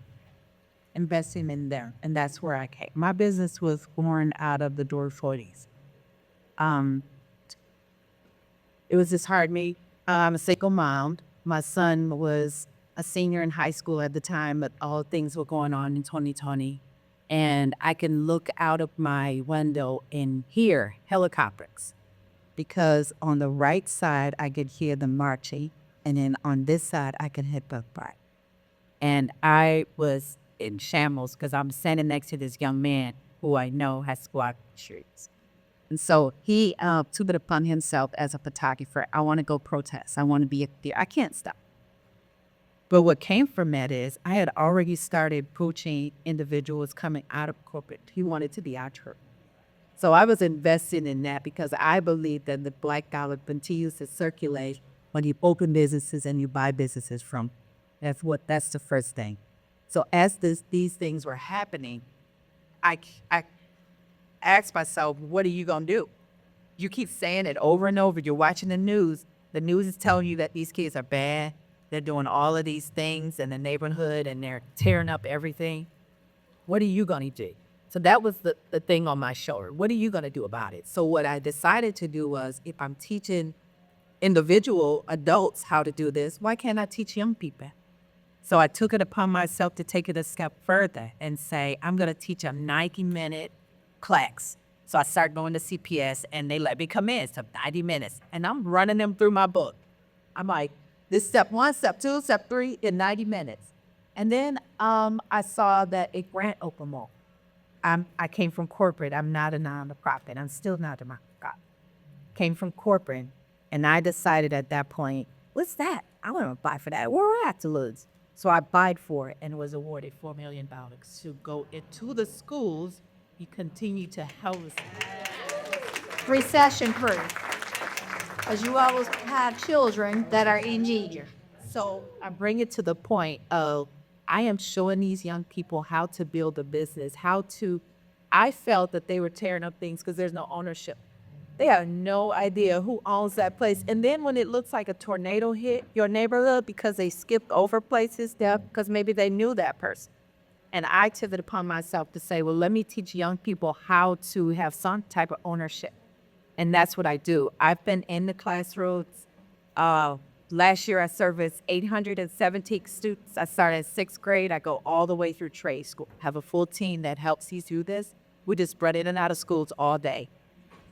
investing in them. And that's where I came. My business was born out of the door 40s. Um, it was just hard. I'm a single mom. My son was a senior in high school at the time, but all things were going on in 2020. And I can look out of my window and hear helicopters because on the right side, I could hear them marching. And then on this side, I could hit the part. And I was in shambles because I'm standing next to this young man who I know has squad shirts. And so he took it upon himself as a photographer. I want to go protest. I want to be there. I can't stop. But what came from that is I had already started approaching individuals coming out of corporate. He wanted to be our church. So I was investing in that because I believe that the Black dollar continues to circulate when you open businesses and you buy businesses from. That's the first thing. So as these things were happening, I asked myself, what are you going to do? You keep saying it over and over. You're watching the news. The news is telling you that these kids are bad. They're doing all of these things in the neighborhood and they're tearing up everything. What are you going to do? So that was the thing on my shoulder. What are you going to do about it? So what I decided to do was, if I'm teaching individual adults how to do this, why can't I teach young people? So I took it upon myself to take it a step further and say, I'm going to teach a 90-minute class. So I started going to CPS and they let me come in. So 90 minutes. And I'm running them through my book. I'm like, this step 1, step 2, step 3 in 90 minutes. And then I saw that a grant opened up. I came from corporate. I'm not a nonprofit. I'm still not a nonprofit. Came from corporate. And I decided at that point, what's that? I want to apply for that. Where are we at to lose? So I applied for it and was awarded $4 million to go into the schools. You continue to help us. Recession proof. Because you always have children that are in need. So I bring it to the point of I am showing these young people how to build a business, I felt that they were tearing up things because there's no ownership. They have no idea who owns that place. And then when it looks like a tornado hit your neighborhood because they skipped over places, because maybe they knew that person. And I took it upon myself to say, well, let me teach young people how to have some type of ownership. And that's what I do. I've been in the classrooms. Last year, I serviced 817 students. I started in 6th grade. I go all the way through trade school. Have a full team that helps you do this. We just spread in and out of schools all day.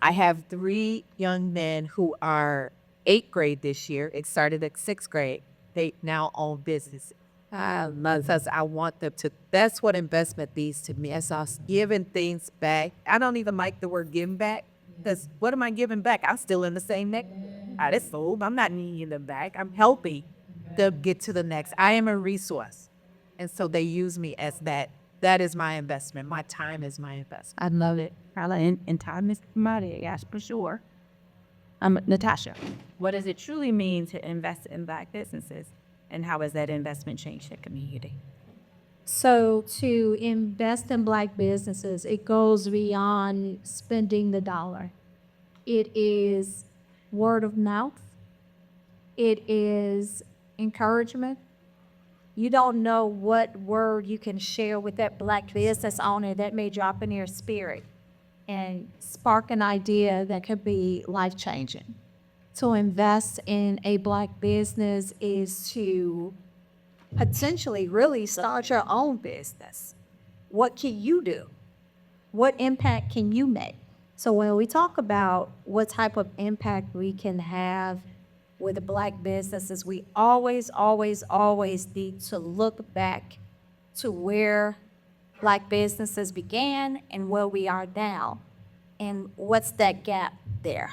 I have 3 young men who are 8th grade this year. It started at 6th grade. They now own businesses. Because I want them to, that's what investment means to me. It's us giving things back. I don't even like the word giving back, because what am I giving back? I'm still in the same neck. That's old. I'm not needing them back. I'm helping them get to the next. I am a resource. And so they use me as that. That is my investment. My time is my investment. I love it. Carla, and time is money, yes, for sure. Natasha, what does it truly mean to invest in Black businesses? And how has that investment changed the community? So to invest in Black businesses, it goes beyond spending the dollar. It is word of mouth. It is encouragement. You don't know what word you can share with that Black business owner that may drop in their spirit and spark an idea that could be life-changing. To invest in a Black business is to potentially really start your own business. What can you do? What impact can you make? So when we talk about what type of impact we can have with the Black businesses, we always, always, always need to look back to where Black businesses began and where we are now. And what's that gap there?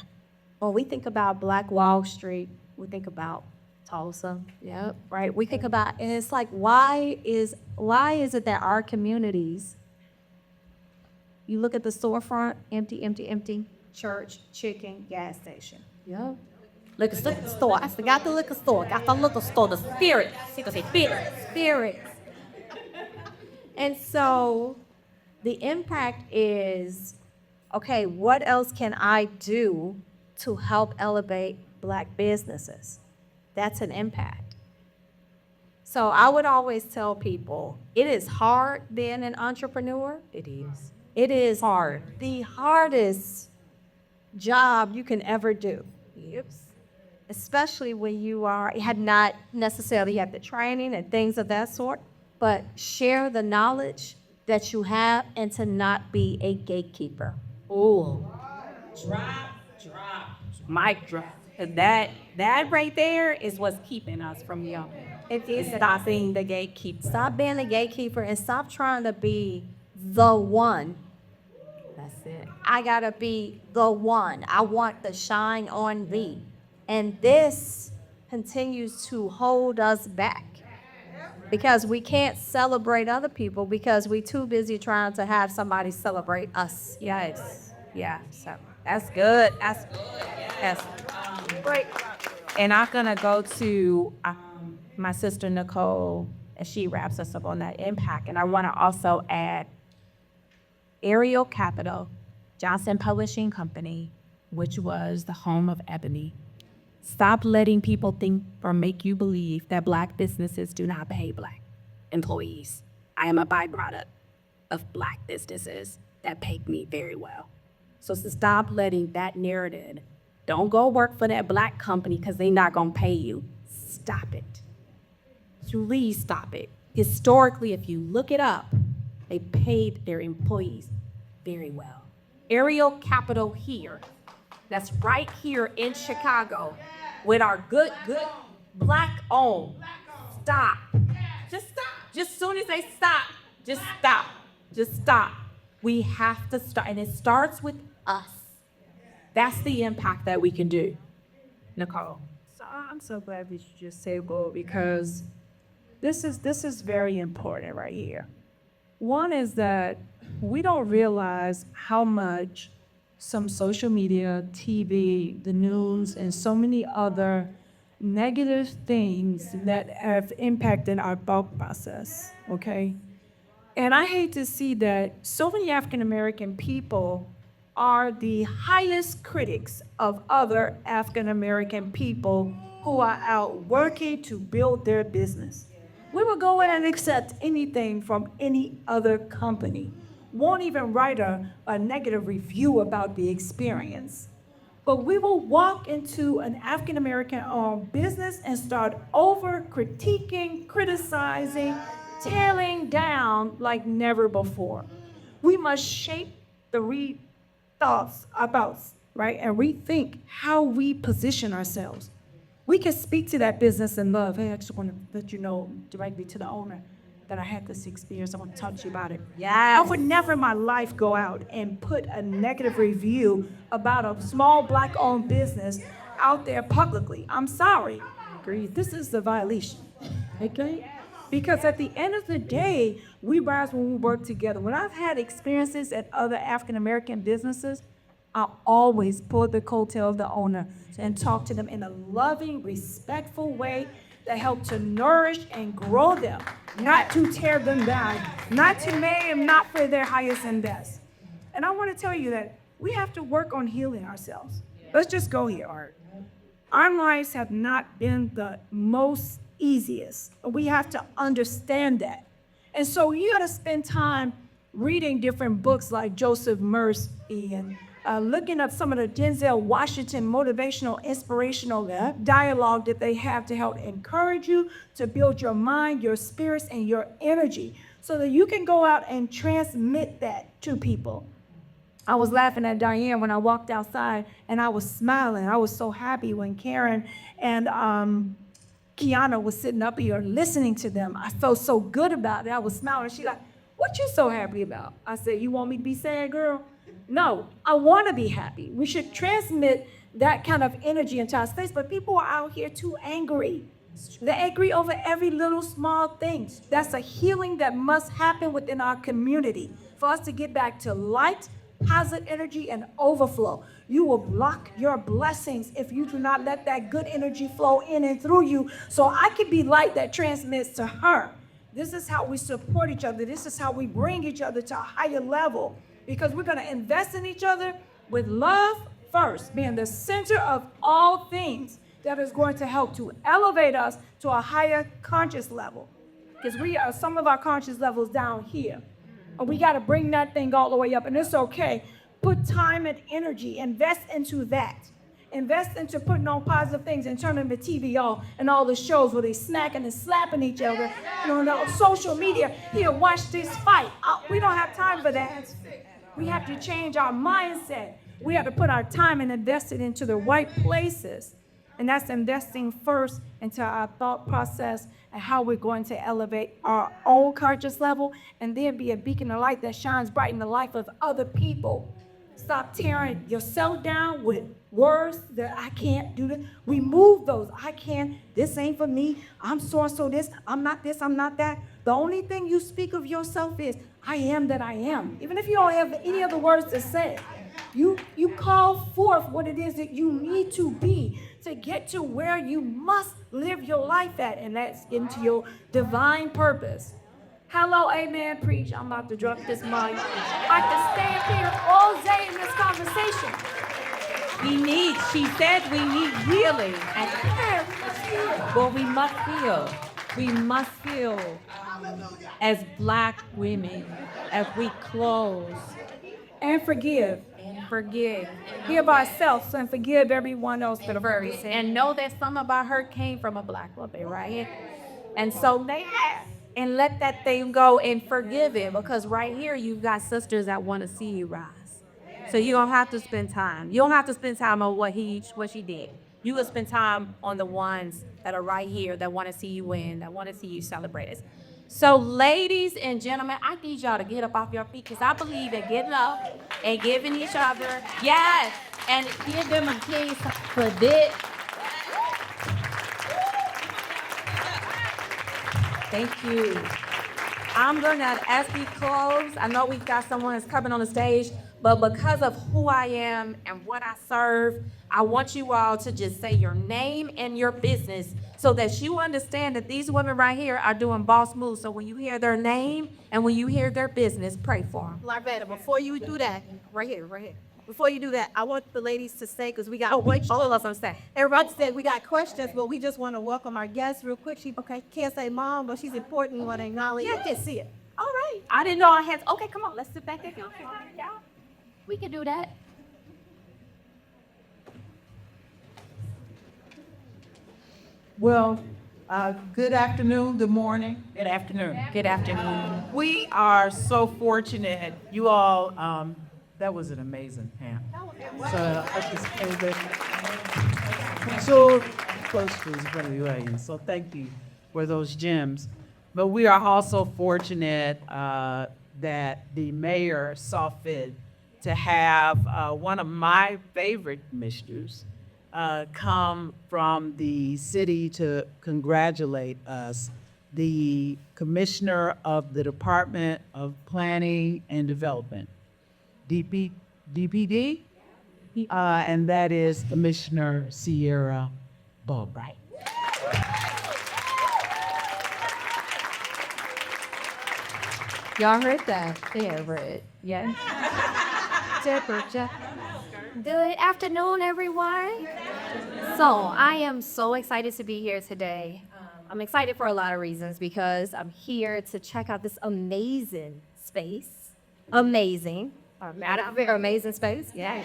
When we think about Black Wall Street, we think about Tulsa. Yep. Right? We think about, and it's like, why is it that our communities, you look at the storefront, empty, empty, empty, church, chicken, gas station. Yep. Liquor store. I forgot the liquor store. Got the liquor store, the spirit. Spirits. And so the impact is, okay, what else can I do to help elevate Black businesses? That's an impact. So I would always tell people, it is hard being an entrepreneur. It is. It is hard. The hardest job you can ever do. Yep. Especially when you had not necessarily had the training and things of that sort, but share the knowledge that you have and to not be a gatekeeper. Ooh. Drop. Mic drop. 'Cause that right there is what's keeping us from young. It is. Stop being the gatekeeper. Stop being a gatekeeper and stop trying to be the one. That's it. I gotta be the one. I want the shine on me. And this continues to hold us back because we can't celebrate other people because we're too busy trying to have somebody celebrate us. Yes. Yeah. So that's good. That's great. And I'm gonna go to my sister Nicole, and she wraps us up on that impact. And I want to also add Ariel Capital, Johnson Publishing Company, which was the home of Ebony. Stop letting people think or make you believe that Black businesses do not pay Black employees. I am a byproduct of Black businesses that pay me very well. So stop letting that narrative, don't go work for that Black company because they're not going to pay you. Stop it. Please stop it. Historically, if you look it up, they paid their employees very well. Ariel Capital here, that's right here in Chicago, with our good Black owned. Stop. Just stop. Just soon as they stop, just stop. Just stop. We have to start, and it starts with us. That's the impact that we can do. Nicole. So I'm so glad that you just said bold because this is very important right here. One is that we don't realize how much some social media, TV, the news, and so many other negative things that have impacted our thought process, okay? And I hate to see that so many African American people are the highest critics of other African American people who are out working to build their business. We will go in and accept anything from any other company. Won't even write a negative review about the experience. But we will walk into an African American owned business and start over critiquing, criticizing, tearing down like never before. We must shape the thoughts about, right, and rethink how we position ourselves. We can speak to that business in love. Hey, I just want to let you know directly to the owner that I had this experience. I want to talk to you about it. Yes. I would never in my life go out and put a negative review about a small Black-owned business out there publicly. I'm sorry. This is a violation, okay? Because at the end of the day, we rise when we work together. When I've had experiences at other African-American businesses, I always pull the coattail of the owner and talk to them in a loving, respectful way that help to nourish and grow them, not to tear them down, not to make them not for their highest and best. And I want to tell you that we have to work on healing ourselves. Let's just go here, Art. Our lives have not been the most easiest. We have to understand that. And so you got to spend time reading different books like Joseph Murphy and looking up some of the Denzel Washington motivational, inspirational dialogue that they have to help encourage you to build your mind, your spirits, and your energy so that you can go out and transmit that to people. I was laughing at Diane when I walked outside, and I was smiling. I was so happy when Karen and Kiana was sitting up here listening to them. I felt so good about it. I was smiling. She like, what you so happy about? I said, you want me to be sad, girl? No, I want to be happy. We should transmit that kind of energy into our space, but people are out here too angry. They're angry over every little small thing. That's a healing that must happen within our community for us to get back to light, positive energy, and overflow. You will block your blessings if you do not let that good energy flow in and through you, so I can be light that transmits to her. This is how we support each other. This is how we bring each other to a higher level, because we're going to invest in each other with love first, being the center of all things that is going to help to elevate us to a higher conscious level, because we are some of our conscious levels down here. And we got to bring that thing all the way up, and it's okay. Put time and energy, invest into that. Invest into putting on positive things and turning the TV off and all the shows where they smacking and slapping each other, on social media. Here, watch this fight. We don't have time for that. We have to change our mindset. We have to put our time and invest it into the right places. And that's investing first into our thought process and how we're going to elevate our own conscious level, and then be a beacon of light that shines bright in the life of other people. Stop tearing yourself down with words that I can't do this. Remove those. I can't. This ain't for me. I'm so this. I'm not this. I'm not that. The only thing you speak of yourself is, I am that I am. Even if you don't have any other words to say, you call forth what it is that you need to be to get to where you must live your life at, and that's into your divine purpose. Hello, amen, preach. I'm about to drop this mic. I can stay up here all day in this conversation. She said we need healing. Well, we must feel. We must feel as Black women as we close. And forgive. Forgive. Forgive ourselves and forgive everyone else that have hurt us. And know that some of our hurt came from a Black woman, right? And so they have. And let that thing go and forgive it, because right here you've got sisters that want to see you rise. So you don't have to spend time. You don't have to spend time on what she did. You will spend time on the ones that are right here that want to see you win, that want to see you celebrated. So ladies and gentlemen, I need y'all to get up off your feet, because I believe in getting up and giving each other, yes, and give them a kiss for this. Thank you. I'm going to, as we close, I know we've got someone that's coming on the stage, but because of who I am and what I serve, I want you all to just say your name and your business so that you understand that these women right here are doing boss moves. So when you hear their name and when you hear their business, pray for them. Larvetta, before you do that, right here. Before you do that, I want the ladies to say, because we got questions. All of us on stage. Everybody said we got questions, but we just want to welcome our guest real quick. She can't say mom, but she's important. We want to acknowledge. Yeah, I can see it. All right. I didn't know I had. Okay, come on, let's sit back there. We can do that. Well, good afternoon, good morning. Good afternoon. Good afternoon. We are so fortunate. You all, that was an amazing panel. So I just came back so close to this, so thank you for those gems. But we are also fortunate that the mayor saw fit to have one of my favorite commissioners come from the city to congratulate us, the Commissioner of the Department of Planning and Development, DPD, and that is Commissioner Sierra Bobright. Y'all heard that? Favorite. Yeah. Good afternoon, everyone. So I am so excited to be here today. I'm excited for a lot of reasons, because I'm here to check out this amazing space. Amazing. Amazing space. Yeah.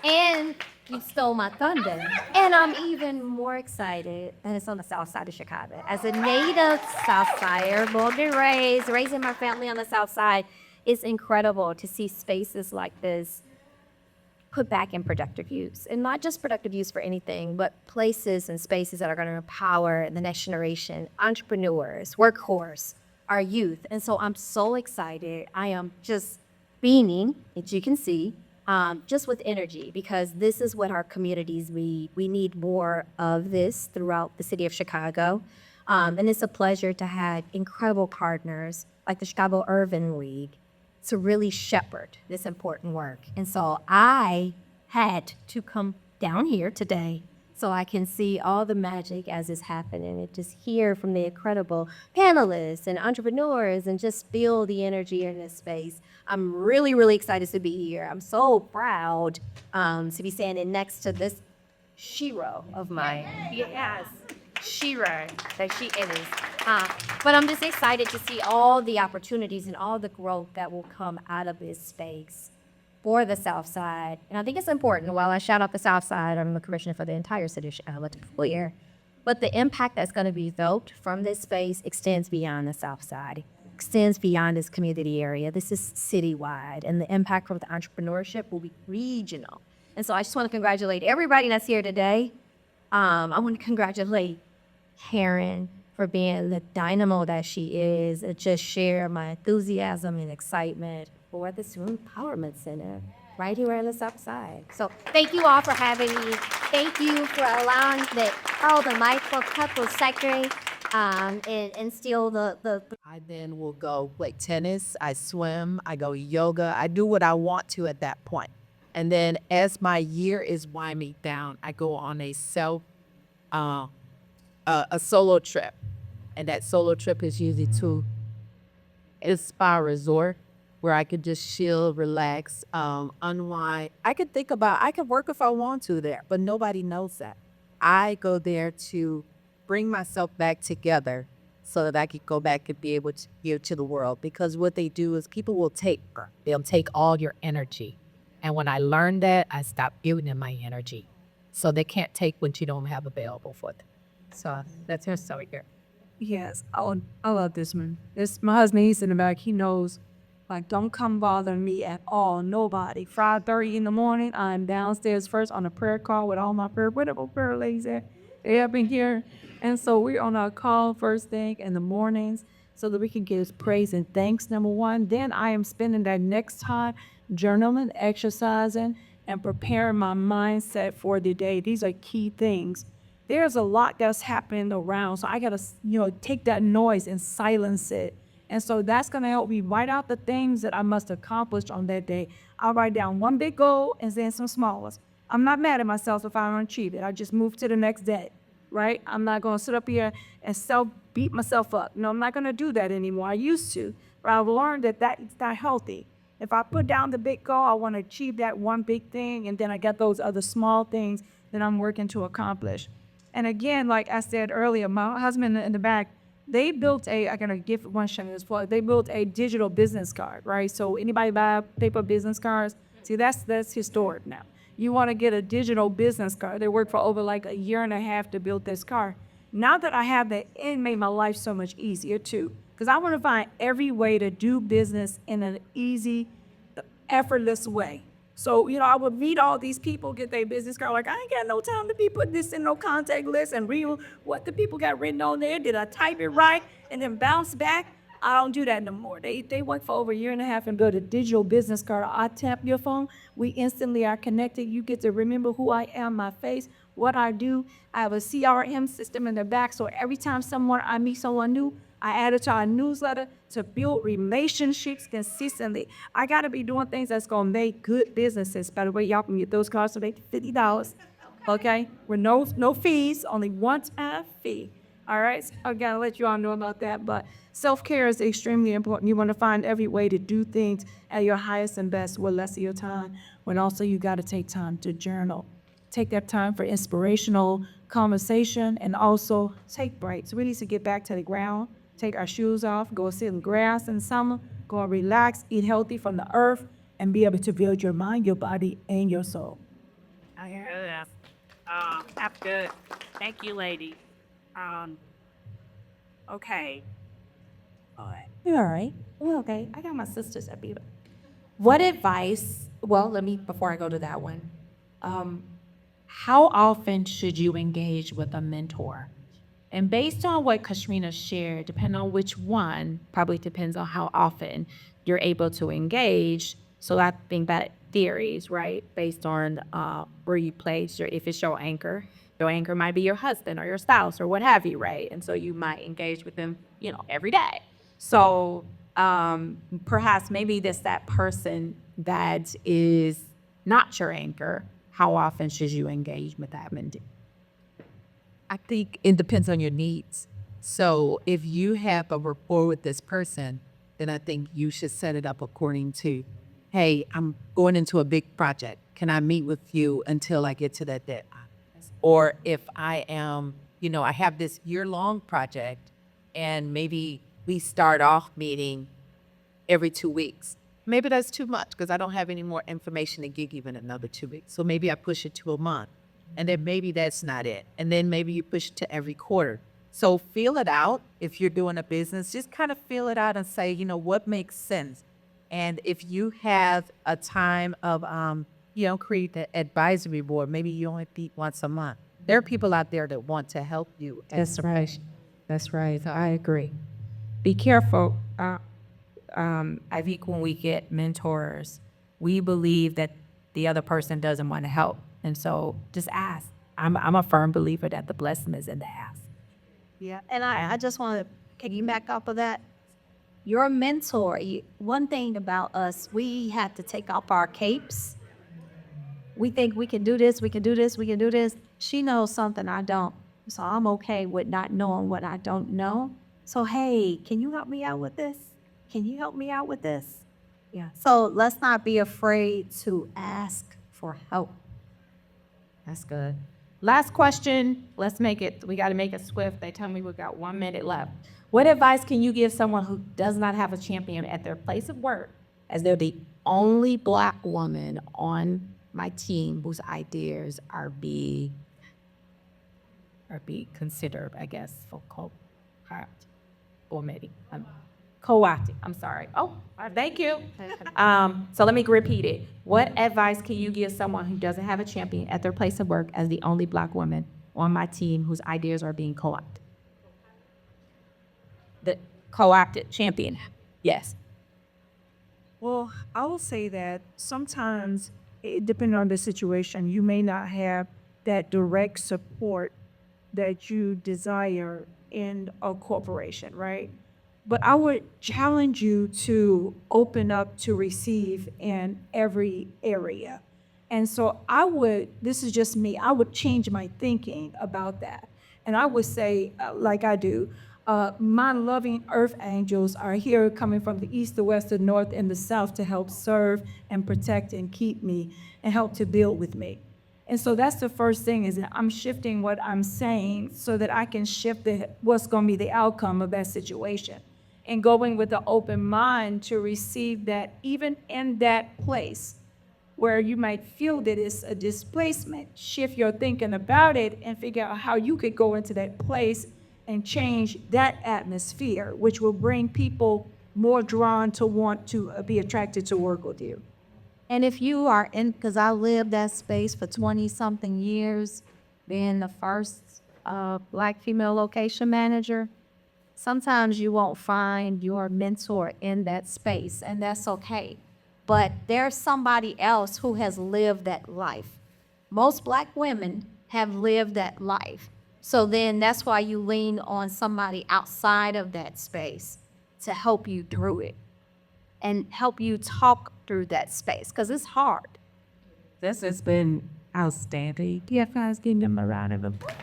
And you stole my thunder. And I'm even more excited that it's on the south side of Chicago. As a native South Sider, born and raising my family on the south side, it's incredible to see spaces like this put back in productive use, and not just productive use for anything, but places and spaces that are going to empower the next generation, entrepreneurs, workforce, our youth. And so I'm so excited. I am just beaming, as you can see, just with energy, because this is what our communities need. We need more of this throughout the city of Chicago. And it's a pleasure to have incredible partners like the Chicago Urban League to really shepherd this important work. And so I had to come down here today so I can see all the magic as it's happening and just hear from the incredible panelists and entrepreneurs and just feel the energy in this space. I'm really, really excited to be here. I'm so proud to be standing next to this hero of mine. Yes, Shira, that she is. But I'm just excited to see all the opportunities and all the growth that will come out of this space for the South Side. And I think it's important, while I shout out the South Side, I'm the commissioner for the entire city of Chicago, to be clear, but the impact that's going to be felt from this space extends beyond the South Side, extends beyond this community area. This is citywide, and the impact from the entrepreneurship will be regional. And so I just want to congratulate everybody that's here today. I want to congratulate Karen for being the dynamo that she is, and just share my enthusiasm and excitement for the Student Empowerment Center right here on the South Side. So thank you all for having me. Thank you for allowing the mic for couple secretary and still the I then will go play tennis, I swim, I go yoga, I do what I want to at that point. And then as my year is winding down, I go on a solo trip. And that solo trip is usually to a spa resort where I could just chill, relax, unwind. I could work if I want to there, but nobody knows that. I go there to bring myself back together so that I could go back and be able to give to the world. Because what they do is they'll take all your energy. And when I learned that, I stopped giving them my energy. So they can't take what you don't have available for them. So that's her story here. Yes, I love this one. My husband, he's in the back. He knows, like, don't come bother me at all. Nobody. 5:30 in the morning, I'm downstairs first on a prayer call with all my whatever prayer ladies there. They have been here. And so we're on our call first thing in the mornings so that we can give praise and thanks, number one. Then I am spending that next time journaling, exercising, and preparing my mindset for the day. These are key things. There's a lot that's happening around, so I gotta, take that noise and silence it. And so that's gonna help me write out the things that I must accomplish on that day. I'll write down one big goal and then some small ones. I'm not mad at myself if I don't achieve it. I just move to the next day, right? I'm not gonna sit up here and beat myself up. No, I'm not gonna do that anymore. I used to, but I've learned that it's not healthy. If I put down the big goal, I wanna achieve that one big thing, and then I got those other small things that I'm working to accomplish. And again, like I said earlier, my husband in the back, they built I gotta give one shout out for, they built a digital business card, right? So anybody buy paper business cards? See, that's historic now. You wanna get a digital business card. They worked for over like a year and a half to build this card. Now that I have that, it made my life so much easier too. Because I wanna find every way to do business in an easy, effortless way. So, I would meet all these people, get their business card. Like, I ain't got no time to be putting this in no contact list and read what the people got written on there. Did I type it right? And then bounce back? I don't do that no more. They work for over a year and a half and build a digital business card. I tap your phone. We instantly are connected. You get to remember who I am, my face, what I do. I have a CRM system in the back. So every time I meet someone new, I add it to our newsletter to build relationships consistently. I got to be doing things that's going to make good businesses. By the way, y'all can get those cards for $50, okay? With no fees, only one-time fee, all right? So I got to let you all know about that. But self-care is extremely important. You want to find every way to do things at your highest and best with less of your time. When also you got to take time to journal. Take that time for inspirational conversation, and also take breaks. We need to get back to the ground. Take our shoes off, go sit in grass in summer, go relax, eat healthy from the earth, and be able to build your mind, your body, and your soul. I hear that. That's good. Thank you, lady. Okay. All right. Oh, okay, I got my sisters at Beaver. What advice, well, before I go to that one, how often should you engage with a mentor? And based on what Katrina shared, depending on which one, probably depends on how often you're able to engage. So I think that theories, right, based on where you place if it's your anchor might be your husband or your spouse or what have you, right? And so you might engage with them, every day. So perhaps maybe this that person that is not your anchor. How often should you engage with that mentor? I think it depends on your needs. So if you have a rapport with this person, then I think you should set it up according to, hey, I'm going into a big project. Can I meet with you until I get to that deadline? Or if I am, I have this year-long project and maybe we start off meeting every 2 weeks. Maybe that's too much because I don't have any more information to give even another 2 weeks. So maybe I push it to a month. And then maybe that's not it. And then maybe you push it to every quarter. So feel it out. If you're doing a business, just kind of feel it out and say, what makes sense. And if you have a time of, create the advisory board, maybe you only meet once a month. There are people out there that want to help you. That's right. That's right. I agree. Be careful. I think when we get mentors, we believe that the other person doesn't want to help. And so just ask. I'm a firm believer that the blessing is in the ask. Yeah, and I just want to piggyback off of that. Your mentor, one thing about us, we have to take off our capes. We think we can do this, we can do this, we can do this. She knows something I don't. So I'm okay with not knowing what I don't know. So, hey, can you help me out with this? Can you help me out with this? Yeah. So let's not be afraid to ask for help. That's good. Last question. We got to make it swift. They tell me we got 1 minute left. What advice can you give someone who does not have a champion at their place of work, as they're the only Black woman on my team whose ideas are be considered, I guess, for co-opt, or maybe co-opted. I'm sorry. Oh, thank you. So let me repeat it. What advice can you give someone who doesn't have a champion at their place of work as the only Black woman on my team whose ideas are being co-opted? The co-opted champion. Yes. Well, I will say that sometimes, depending on the situation, you may not have that direct support that you desire in a corporation, right? But I would challenge you to open up to receive in every area. And so this is just me, I would change my thinking about that. And I would say, like I do, my loving earth angels are here coming from the east, the west, the north, and the south to help serve and protect and keep me and help to build with me. And so that's the first thing, is that I'm shifting what I'm saying so that I can shift what's going to be the outcome of that situation. And going with an open mind to receive that, even in that place where you might feel that it's a displacement, shift your thinking about it and figure out how you could go into that place and change that atmosphere, which will bring people more drawn to want to be attracted to work with you. And if you are because I lived that space for 20-something years, being the first Black female location manager, sometimes you won't find your mentor in that space, and that's okay. But there's somebody else who has lived that life. Most Black women have lived that life. So then that's why you lean on somebody outside of that space to help you through it and help you talk through that space, because it's hard. This has been outstanding. Yeah, guys, give them a round of applause.